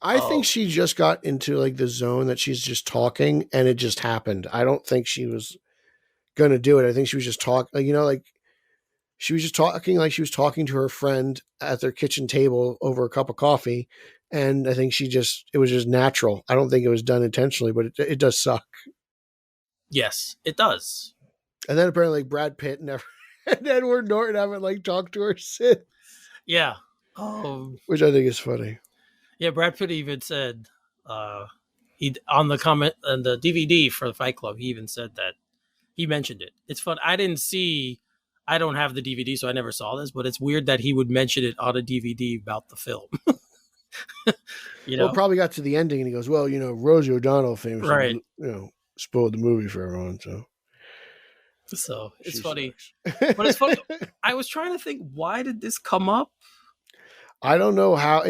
I think she just got into like the zone that she's just talking and it just happened. I don't think she was going to do it. I think she was just talking, she was just talking like she was talking to her friend at their kitchen table over a cup of coffee. And I think it was just natural. I don't think it was done intentionally, but it does suck. Yes, it does. And then apparently like Brad Pitt never and Edward Norton haven't like talked to her since. Yeah. Which I think is funny. Yeah, Brad Pitt even said he on the comment on the DVD for the Fight Club, he even said that he mentioned it. It's fun. I don't have the DVD, so I never saw this, but it's weird that he would mention it on a DVD about the film. Well, probably got to the ending and he goes, well, Rosie O'Donnell famously, right. spoiled the movie for everyone. So it's funny. But it's funny. I was trying to think, why did this come up? I don't know how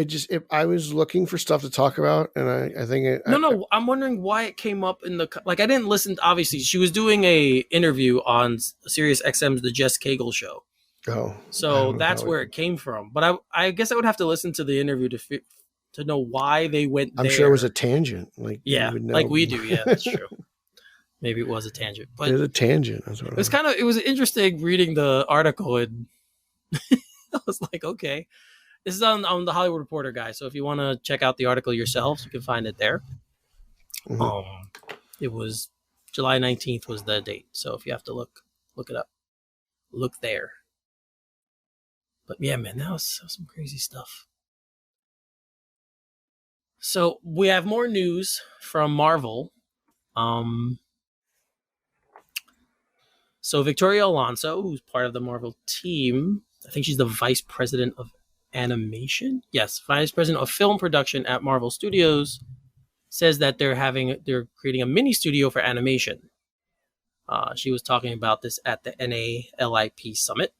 I was looking for stuff to talk about, and I think I'm wondering why it came up in the I didn't listen. Obviously, she was doing a interview on Sirius XM's The Jess Cagle Show. Oh, so that's where it came from. But I guess I would have to listen to the interview to know why they went there. I'm sure it was a tangent. Like we do. Yeah, that's true. Maybe it was a tangent, but it was a tangent. It was interesting reading the article, and I was like, okay. This is on the Hollywood Reporter, guys. So if you want to check out the article yourselves, you can find it there. Mm-hmm. It was July 19th was the date. So if you have to look it up. Look there. But yeah, man, that was some crazy stuff. So we have more news from Marvel. So Victoria Alonso, who's part of the Marvel team, I think she's the vice president of animation. Yes, vice president of film production at Marvel Studios, says that they're creating a mini studio for animation. She was talking about this at the NALIP summit.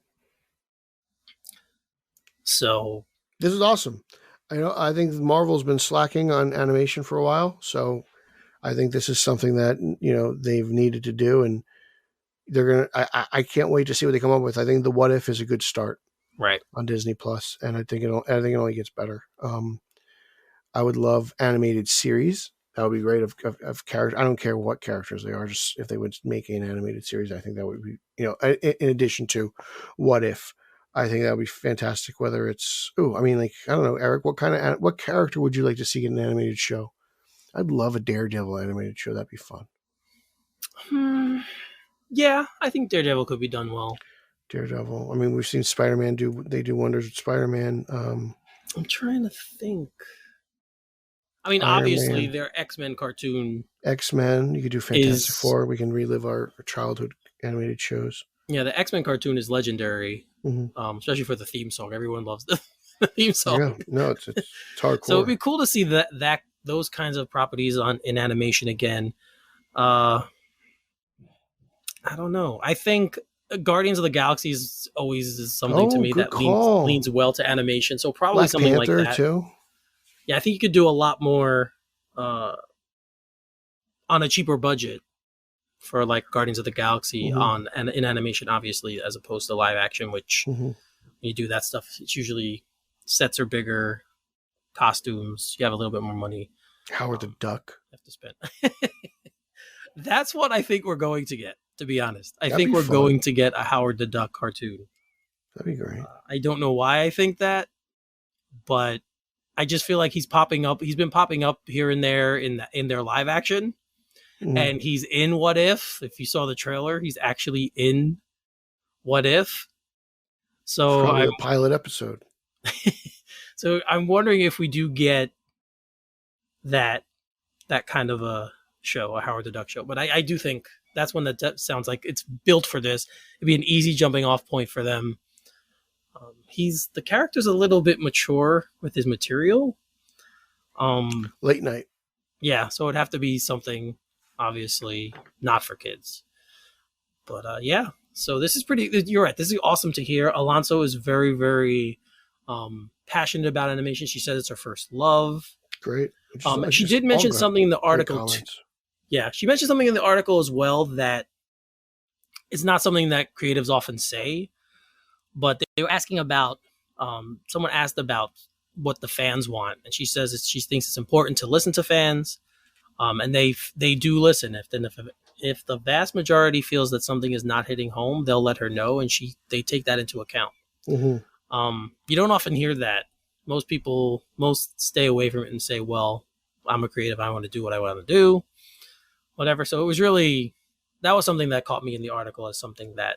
So this is awesome. I think Marvel's been slacking on animation for a while, so I think this is something that they've needed to do, and they're gonna. I can't wait to see what they come up with. I think the What If is a good start. Right. On Disney Plus, and I think it only gets better. I would love animated series. That would be great of characters. I don't care what characters they are, just if they would make an animated series, I think that would be, in addition to What If, I think that would be fantastic. Whether it's, I don't know, Eric, what character would you like to see in an animated show? I'd love a Daredevil animated show. That'd be fun. Yeah, I think Daredevil could be done well. Daredevil. I mean, we've seen Spider-Man do wonders with Spider-Man. I'm trying to think. I mean, obviously, their X-Men cartoon. X-Men. You could do Fantastic Four. We can relive our childhood animated shows. Yeah, the X-Men cartoon is legendary, especially for the theme song. Everyone loves the theme song. Yeah, no, it's hardcore. So it'd be cool to see that those kinds of properties in animation again. I don't know. I think Guardians of the Galaxy is always something to me that leans well to animation. So probably Black something Panther like that too. Yeah, I think you could do a lot more on a cheaper budget for like Guardians of the Galaxy in animation, obviously, as opposed to live action, which when you do that stuff, it's usually sets are bigger, costumes, you have a little bit more money. Howard the Duck. You have to spend. That's what I think we're going to get. To be honest, I think we're going to get a Howard the Duck cartoon. That'd be great. I don't know why I think that, but I just feel like he's popping up. He's been popping up here and there in their live action, and he's in What If. If you saw the trailer, he's actually in What If. So probably a pilot episode. So I'm wondering if we do get that kind of a show, a Howard the Duck show. But I do think that's one that sounds like it's built for this. It'd be an easy jumping off point for them. The character's a little bit mature with his material. Late night. Yeah, so it'd have to be something obviously not for kids. But yeah, so this is you're right. This is awesome to hear. Alonso is very, very passionate about animation. She said it's her first love. Great. She did mention something in the article too. Yeah, she mentioned something in the article as well that it's not something that creatives often say, but they were asking about, someone asked about what the fans want, and she says she thinks it's important to listen to fans, and they do listen. If the vast majority feels that something is not hitting home, they'll let her know, and they take that into account. You don't often hear that. Most stay away from it and say, well, I'm a creative, I want to do what I want to do. Whatever. So it was really that was something that caught me in the article as something that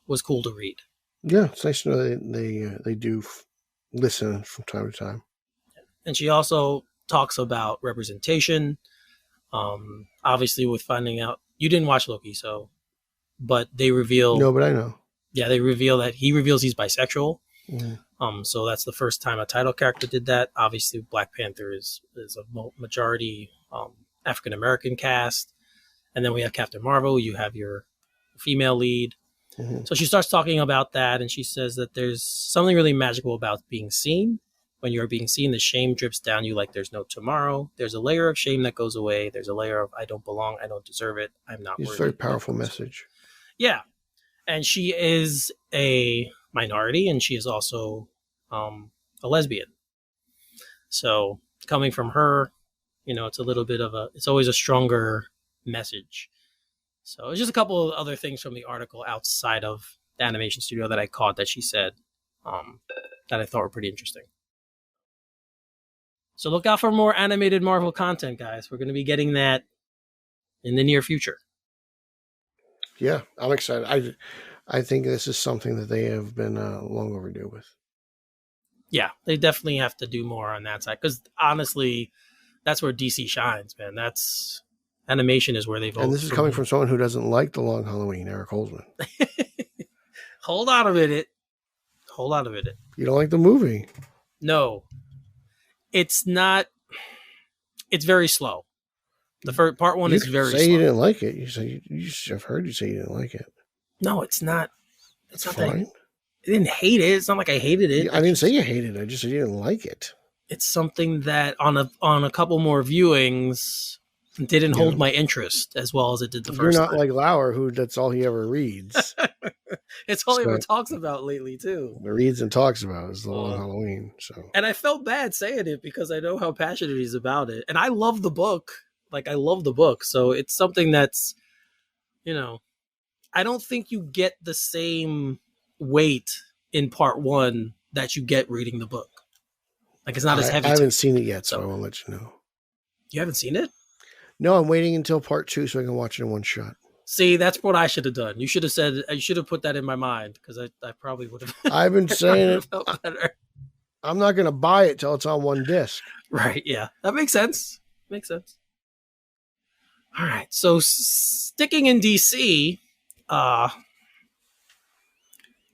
was cool to read. Yeah, it's nice to know they do listen from time to time. And she also talks about representation. Obviously, with finding out you didn't watch Loki, but they reveal. No, but I know. Yeah, they reveal that he reveals he's bisexual. Mm-hmm. So that's the first time a title character did that. Obviously, Black Panther is a majority African American cast, and then we have Captain Marvel. You have your female lead. Mm-hmm. So she starts talking about that, and she says that there's something really magical about being seen. When you're being seen, the shame drips down you like there's no tomorrow. There's a layer of shame that goes away. There's a layer of I don't belong, I don't deserve it, I'm not worthy. It's a very powerful message. Yeah, and she is a minority, and she is also a lesbian. So coming from her, it's a little bit of it's always a stronger message. So it's just a couple of other things from the article outside of the animation studio that I caught that she said that I thought were pretty interesting. So look out for more animated Marvel content, guys. We're going to be getting that in the near future. Yeah, I'm excited. I think this is something that they have been long overdue with. Yeah, they definitely have to do more on that side because honestly, that's where DC shines, man. Animation is where they've. And this is coming from someone who doesn't like The Long Halloween, Eric Holzman. Hold on a minute. You don't like the movie? No, it's not. It's very slow. The first part one is very slow. You didn't like it. I've heard you say you didn't like it. No, it's not. It's not fine. I didn't hate it. It's not like I hated it. I didn't say you hated it. I just said you didn't like it. It's something that on a couple more viewings didn't hold my interest as well as it did the first time. You're not like Lauer, who that's all he ever reads. It's all he ever talks about lately, too. Reads and talks about is The Long Halloween. So, and I felt bad saying it because I know how passionate he's about it. And I love the book. I love the book. So it's something that's, I don't think you get the same weight in part one that you get reading the book. It's not as heavy. I haven't seen it yet, so I won't let you know. You haven't seen it? No, I'm waiting until part 2 so I can watch it in one shot. See, that's what I should have done. You should have said, I should have put that in my mind because I probably would have. I've been saying it. I'm not going to buy it till it's on one disc. Right. Yeah. That makes sense. All right. So sticking in DC,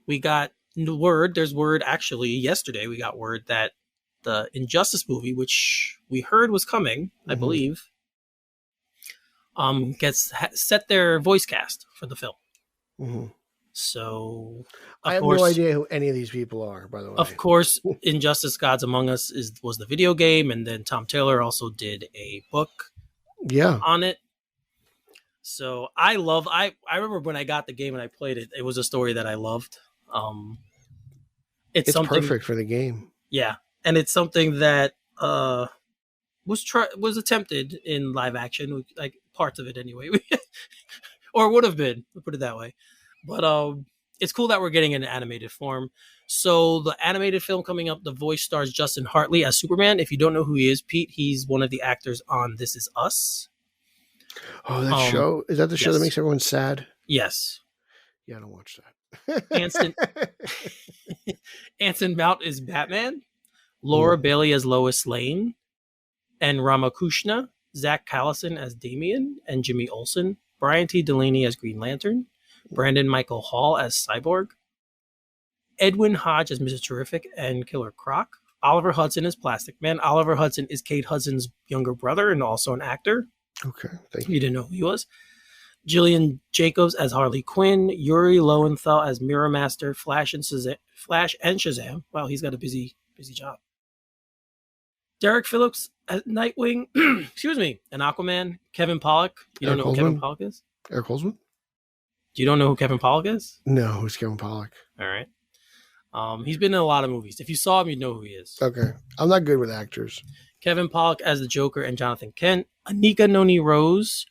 we got word. There's word actually yesterday. We got word that the Injustice movie, which we heard was coming, I believe, gets set their voice cast for the film. Mm-hmm. So I have no idea who any of these people are, by the way. Of course, Injustice Gods Among Us was the video game, and then Tom Taylor also did a book on it. So I remember when I got the game and I played it, it was a story that I loved. It's perfect for the game. Yeah. And it's something that was attempted in live action, like parts of it anyway, or would have been, we'll put it that way. But it's cool that we're getting an animated form. So the animated film coming up, the voice stars Justin Hartley as Superman. If you don't know who he is, Pete, he's one of the actors on This Is Us. Oh, that show? Is that the show that makes everyone sad? Yes. Yeah, I don't watch that. Anson Mount is Batman. Laura Bailey as Lois Lane. And Ramakrishna, Zach Callison as Damian, and Jimmy Olsen. Brian T. Delaney as Green Lantern. Brandon Michael Hall as Cyborg. Edwin Hodge as Mr. Terrific and Killer Croc. Oliver Hudson as Plastic Man. Oliver Hudson is Kate Hudson's younger brother and also an actor. Okay, thank you. You didn't know who he was. Jillian Jacobs as Harley Quinn. Yuri Lowenthal as Mirror Master. Flash and Shazam. Wow, he's got a busy job. Derek Phillips as Nightwing. Excuse me. And Aquaman. Kevin Pollak. You don't know who Kevin Pollak is? Eric Holzman? You don't know who Kevin Pollak is? No, who's Kevin Pollak? All right. He's been in a lot of movies. If you saw him, you'd know who he is. Okay. I'm not good with actors. Kevin Pollak as the Joker and Jonathan Kent. Anika Noni Rose.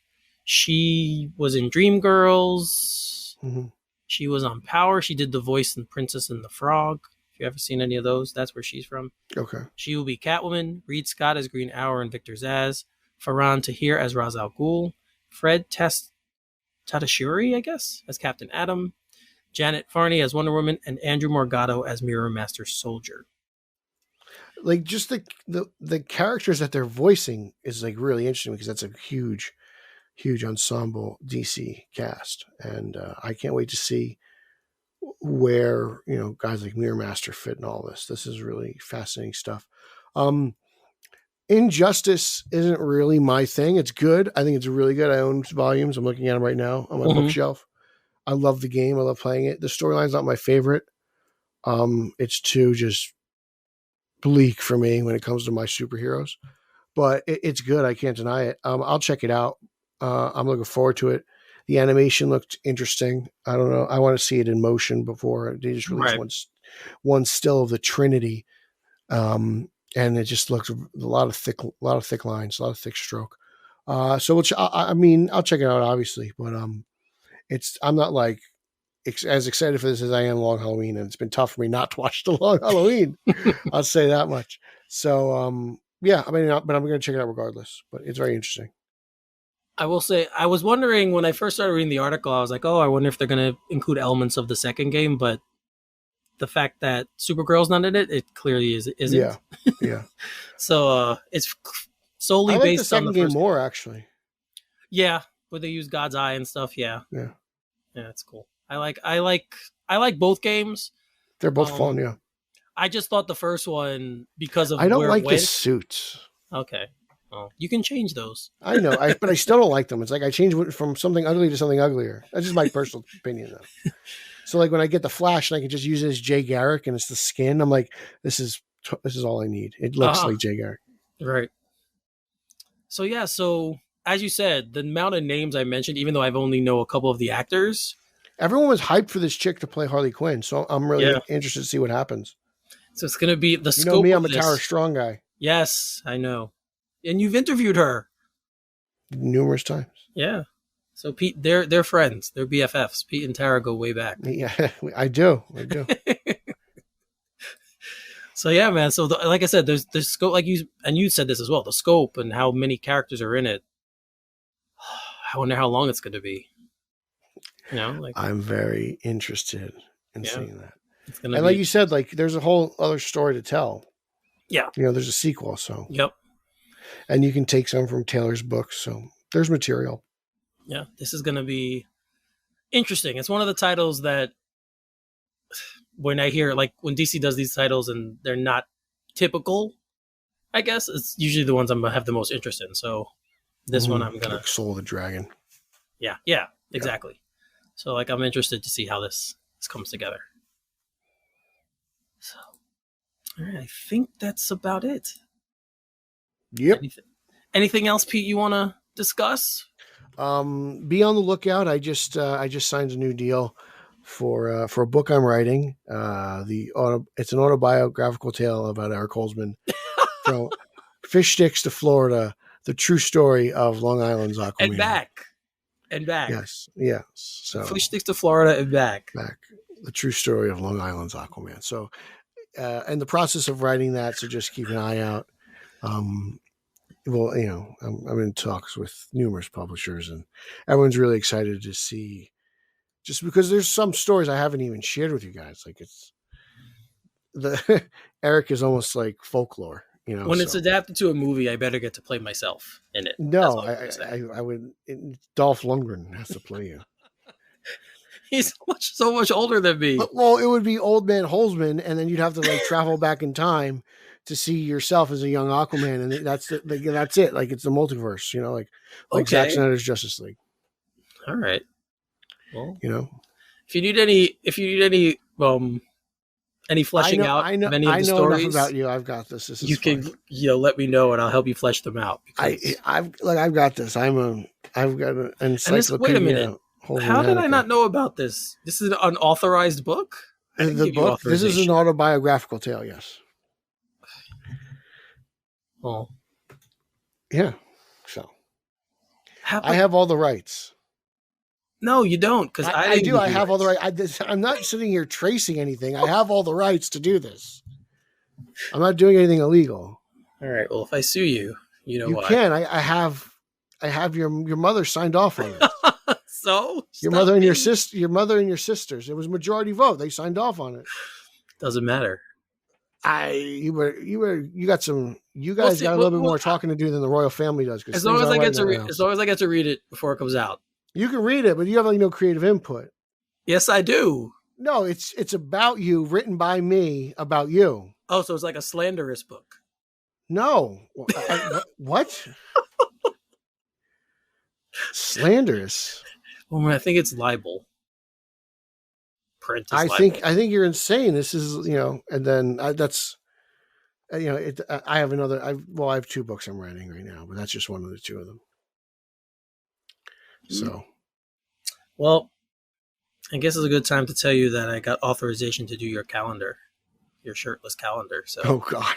She was in Dreamgirls. Mm-hmm. She was on Power. She did the voice in Princess and the Frog. If you ever seen any of those, that's where she's from. Okay. She will be Catwoman. Reed Scott as Green Arrow and Victor Zsasz. Farhan Tahir as Ra's al Ghul. Fred Tadashiri, I guess, as Captain Atom, Janet Varney as Wonder Woman, and Andrew Morgado as Mirror Master Soldier. Like just the characters that they're voicing is like really interesting because that's a huge ensemble DC cast, and I can't wait to see where guys like Mirror Master fit in all this. This is really fascinating stuff. Injustice isn't really my thing. It's good. I think it's really good. I own volumes. I'm looking at them right now on my bookshelf. I love the game. I love playing it. The storyline's not my favorite. It's too just bleak for me when it comes to my superheroes, but it's good. I can't deny it. I'll check it out. I'm looking forward to it. The animation looked interesting. I don't know. I want to see it in motion before they just release one still of the Trinity. And it just looks a lot of thick lines, a lot of thick stroke. So I mean, I'll check it out obviously, but I'm not like as excited for this as I am Long Halloween, and it's been tough for me not to watch the Long Halloween. I'll say that much. So yeah, I mean, but I'm going to check it out regardless. But it's very interesting. I will say, I was wondering when I first started reading the article, I was like, oh, I wonder if they're going to include elements of the second game, but the fact that Supergirl's not in it, it clearly isn't. Yeah. So it's solely based the second on the game first more actually. Yeah, where they use God's Eye and stuff. Yeah, it's cool. I like both games. They're both fun. Yeah. I just thought the first one because of I don't where like it went. the suits. Okay. Well, you can change those. I know, but I still don't like them. It's like I change from something ugly to something uglier. That's just my personal opinion, though. So, like when I get the Flash and I can just use it as Jay Garrick and it's the skin, I'm like, this is all I need. It looks like Jay Garrick, right? So yeah, so as you said, the amount of names I mentioned, even though I've only know a couple of the actors, everyone was hyped for this chick to play Harley Quinn. So I'm really interested to see what happens. So it's going to be the scope. You know me, I'm a Tara Strong guy. Yes, I know. And you've interviewed her numerous times. Yeah. So Pete, they're friends. They're BFFs. Pete and Tara go way back. Yeah, I do. So yeah, man. So like I said, there's scope, like you said this as well. The scope and how many characters are in it. I wonder how long it's going to be. I'm very interested in seeing that. And like you said, like there's a whole other story to tell. Yeah. There's a sequel, so. Yep. And you can take some from Taylor's books, so there's material. Yeah, this is going to be interesting. It's one of the titles that when I hear, like when DC does these titles and they're not typical, I guess it's usually the ones I'm going to have the most interest in. So this one I'm going to... Soul of the Dragon. Yeah, exactly. Yeah. So like I'm interested to see how this comes together. So, all right, I think that's about it. Yep. Anything else, Pete, you want to discuss? Be on the lookout. I just signed a new deal for a book I'm writing. It's an autobiographical tale about Eric Holzman from Fish Sticks to Florida, the true story of Long Island's Aquaman. And back. Yes. So Fish Sticks to Florida and back. The true story of Long Island's Aquaman. So, in the process of writing that, so just keep an eye out. Well, I'm in talks with numerous publishers, and everyone's really excited to see. Just because there's some stories I haven't even shared with you guys, like Eric is almost like folklore, When it's adapted to a movie, I better get to play myself in it. No, I would. Dolph Lundgren has to play you. He's so much older than me. Well, it would be Old Man Holzman, and then you'd have to travel back in time to see yourself as a young Aquaman, and that's it. Like it's the multiverse, like Zack Snyder's Justice League. All right. Well, if you need any fleshing out of any of the stories enough about you, I've got this. You can let me know, and I'll help you flesh them out. I've got this. I've got an encyclopedia. Wait a minute. How did I not know about this? This is an unauthorized book? The book. This is an autobiographical tale, yes. Oh. Yeah. So I have all the rights. No, you don't, because I do. I have all the rights. I'm not sitting here tracing anything. I have all the rights to do this. I'm not doing anything illegal. All right. Well, if I sue you, you can. I have your mother signed off on it. So your mother and your sister, your mother and your sisters. It was majority vote. They signed off on it. Doesn't matter. You guys got a little bit more talking to do than the royal family does. As long as I get to read it before it comes out. You can read it, but you have no creative input. Yes, I do. No, it's about you, written by me about you. Oh, so it's like a slanderous book. No. What? Slanderous. Well, I think it's libel. I think you're insane. This is, and then I have another. I have 2 books I'm writing right now, but that's just one of the 2 of them. So, well, I guess it's a good time to tell you that I got authorization to do your calendar, your shirtless calendar. So, oh God,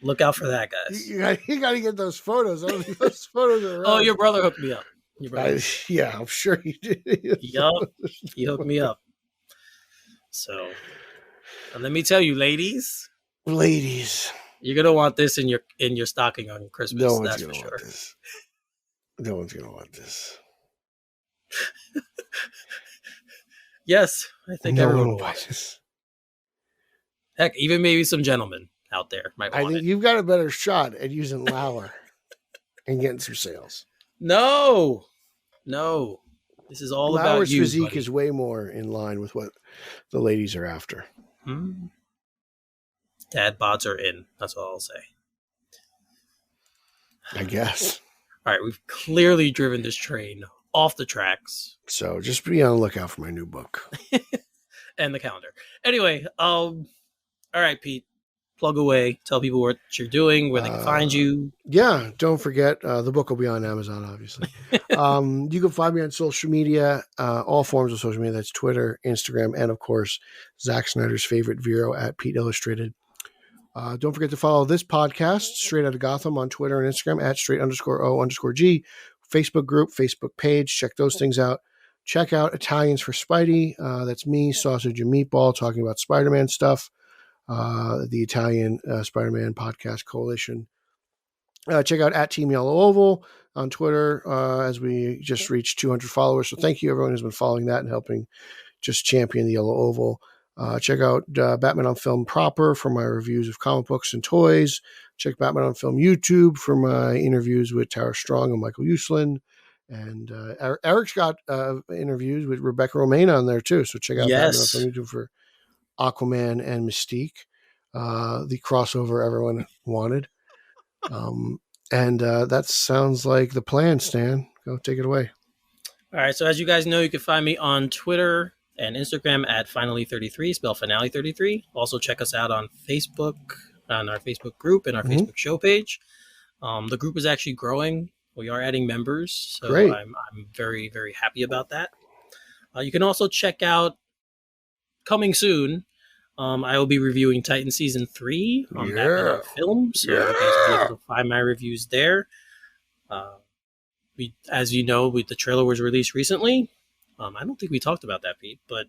look out for that, guys. You got to get those photos. I don't think those photos are around. Oh, your brother hooked me up. Yeah, I'm sure he did. Yup, he hooked me up. So, and let me tell you, ladies, you're gonna want this in your stocking on Christmas. No one's that's gonna for sure. want this. No one's gonna want this. Yes, I think everyone will want this. Heck, even maybe some gentlemen out there might want it. I think you've got a better shot at using Lauer and getting some sales. No. This is all about you. Lauer's physique is way more in line with what the ladies are after. Dad bods are in. That's all I'll say. I guess. All right, we've clearly driven this train off the tracks. So just be on the lookout for my new book. And the calendar. Anyway, all right, Pete. Plug away. Tell people what you're doing, where they can find you. Yeah, don't forget, the book will be on Amazon, obviously. You can find me on social media, all forms of social media. That's Twitter, Instagram, and, of course, Zack Snyder's favorite Vero at Pete Illustrated. Don't forget to follow this podcast, Straight Outta Gotham, on Twitter and Instagram at straight_O_G. Facebook group, Facebook page. Check those things out. Check out Italians for Spidey. That's me, Sausage and Meatball, talking about Spider-Man stuff. The Italian Spider-Man Podcast Coalition. Check out at Team Yellow Oval on Twitter as we just reached 200 followers. So thank you everyone who's been following that and helping just champion the Yellow Oval. Check out Batman on Film proper for my reviews of comic books and toys. Check Batman on Film YouTube for my interviews with Tara Strong and Michael Uslan. And Eric's got interviews with Rebecca Romaine on there too. So check out Batman on Film YouTube for Aquaman and Mystique, the crossover everyone wanted. And that sounds like the plan, Stan. Go take it away. All right. So as you guys know, you can find me on Twitter and Instagram at Finally33, spell Finale33. Also check us out on Facebook, on our Facebook group and our Facebook show page. The group is actually growing. We are adding members. So Great. I'm very, very happy about that. You can also check out, coming soon, I will be reviewing Titan Season 3 on Batman on Film. So you guys will be able to find my reviews there. As you know, the trailer was released recently. I don't think we talked about that, Pete, but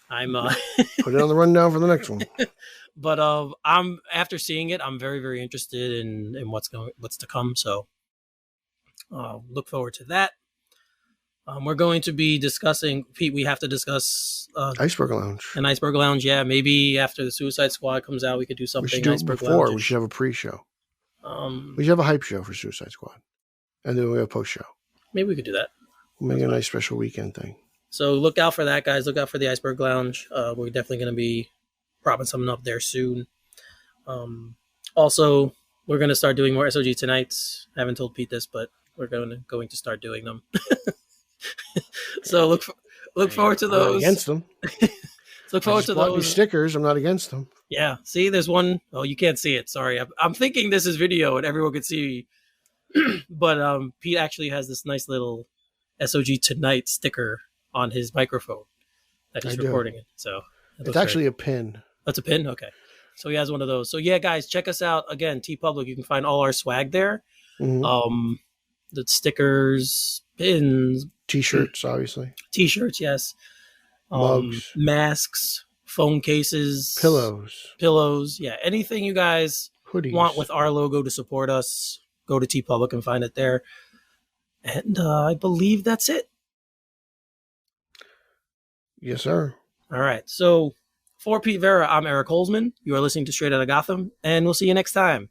I'm put it on the rundown for the next one. But I'm after seeing it, I'm very, very interested in what's to come. So look forward to that. We're going to be discussing, Pete, we have to discuss Iceberg Lounge. An Iceberg Lounge, yeah. Maybe after the Suicide Squad comes out, we could do something. We should do Iceberg it before. Lounge. We should have a pre-show. We should have a hype show for Suicide Squad. And then we have a post-show. Maybe we could do that. We'll make a nice special weekend thing. So look out for that, guys. Look out for the Iceberg Lounge. We're definitely going to be propping something up there soon. Also, we're going to start doing more SOG Tonights. I haven't told Pete this, but we're going to start doing them. So look forward to those. I'm not against them. Look forward to those. Stickers. I'm not against them. Yeah. See, there's one. Oh, you can't see it. Sorry. I'm thinking this is video and everyone can see. But Pete actually has this nice little SOG Tonight sticker on his microphone that he's recording it. So it's actually a pin. That's a pin? Okay. So he has one of those. So yeah, guys, check us out. Again, TeePublic. You can find all our swag there. Mm-hmm. The stickers, pins, T-shirts, obviously. T-shirts, yes. Mugs, masks, phone cases, pillows. Yeah, anything you guys want with our logo to support us, go to TeePublic and find it there. And I believe that's it. Yes, sir. All right. So for Pete Vera, I'm Eric Holzman. You are listening to Straight Outta Gotham, and we'll see you next time.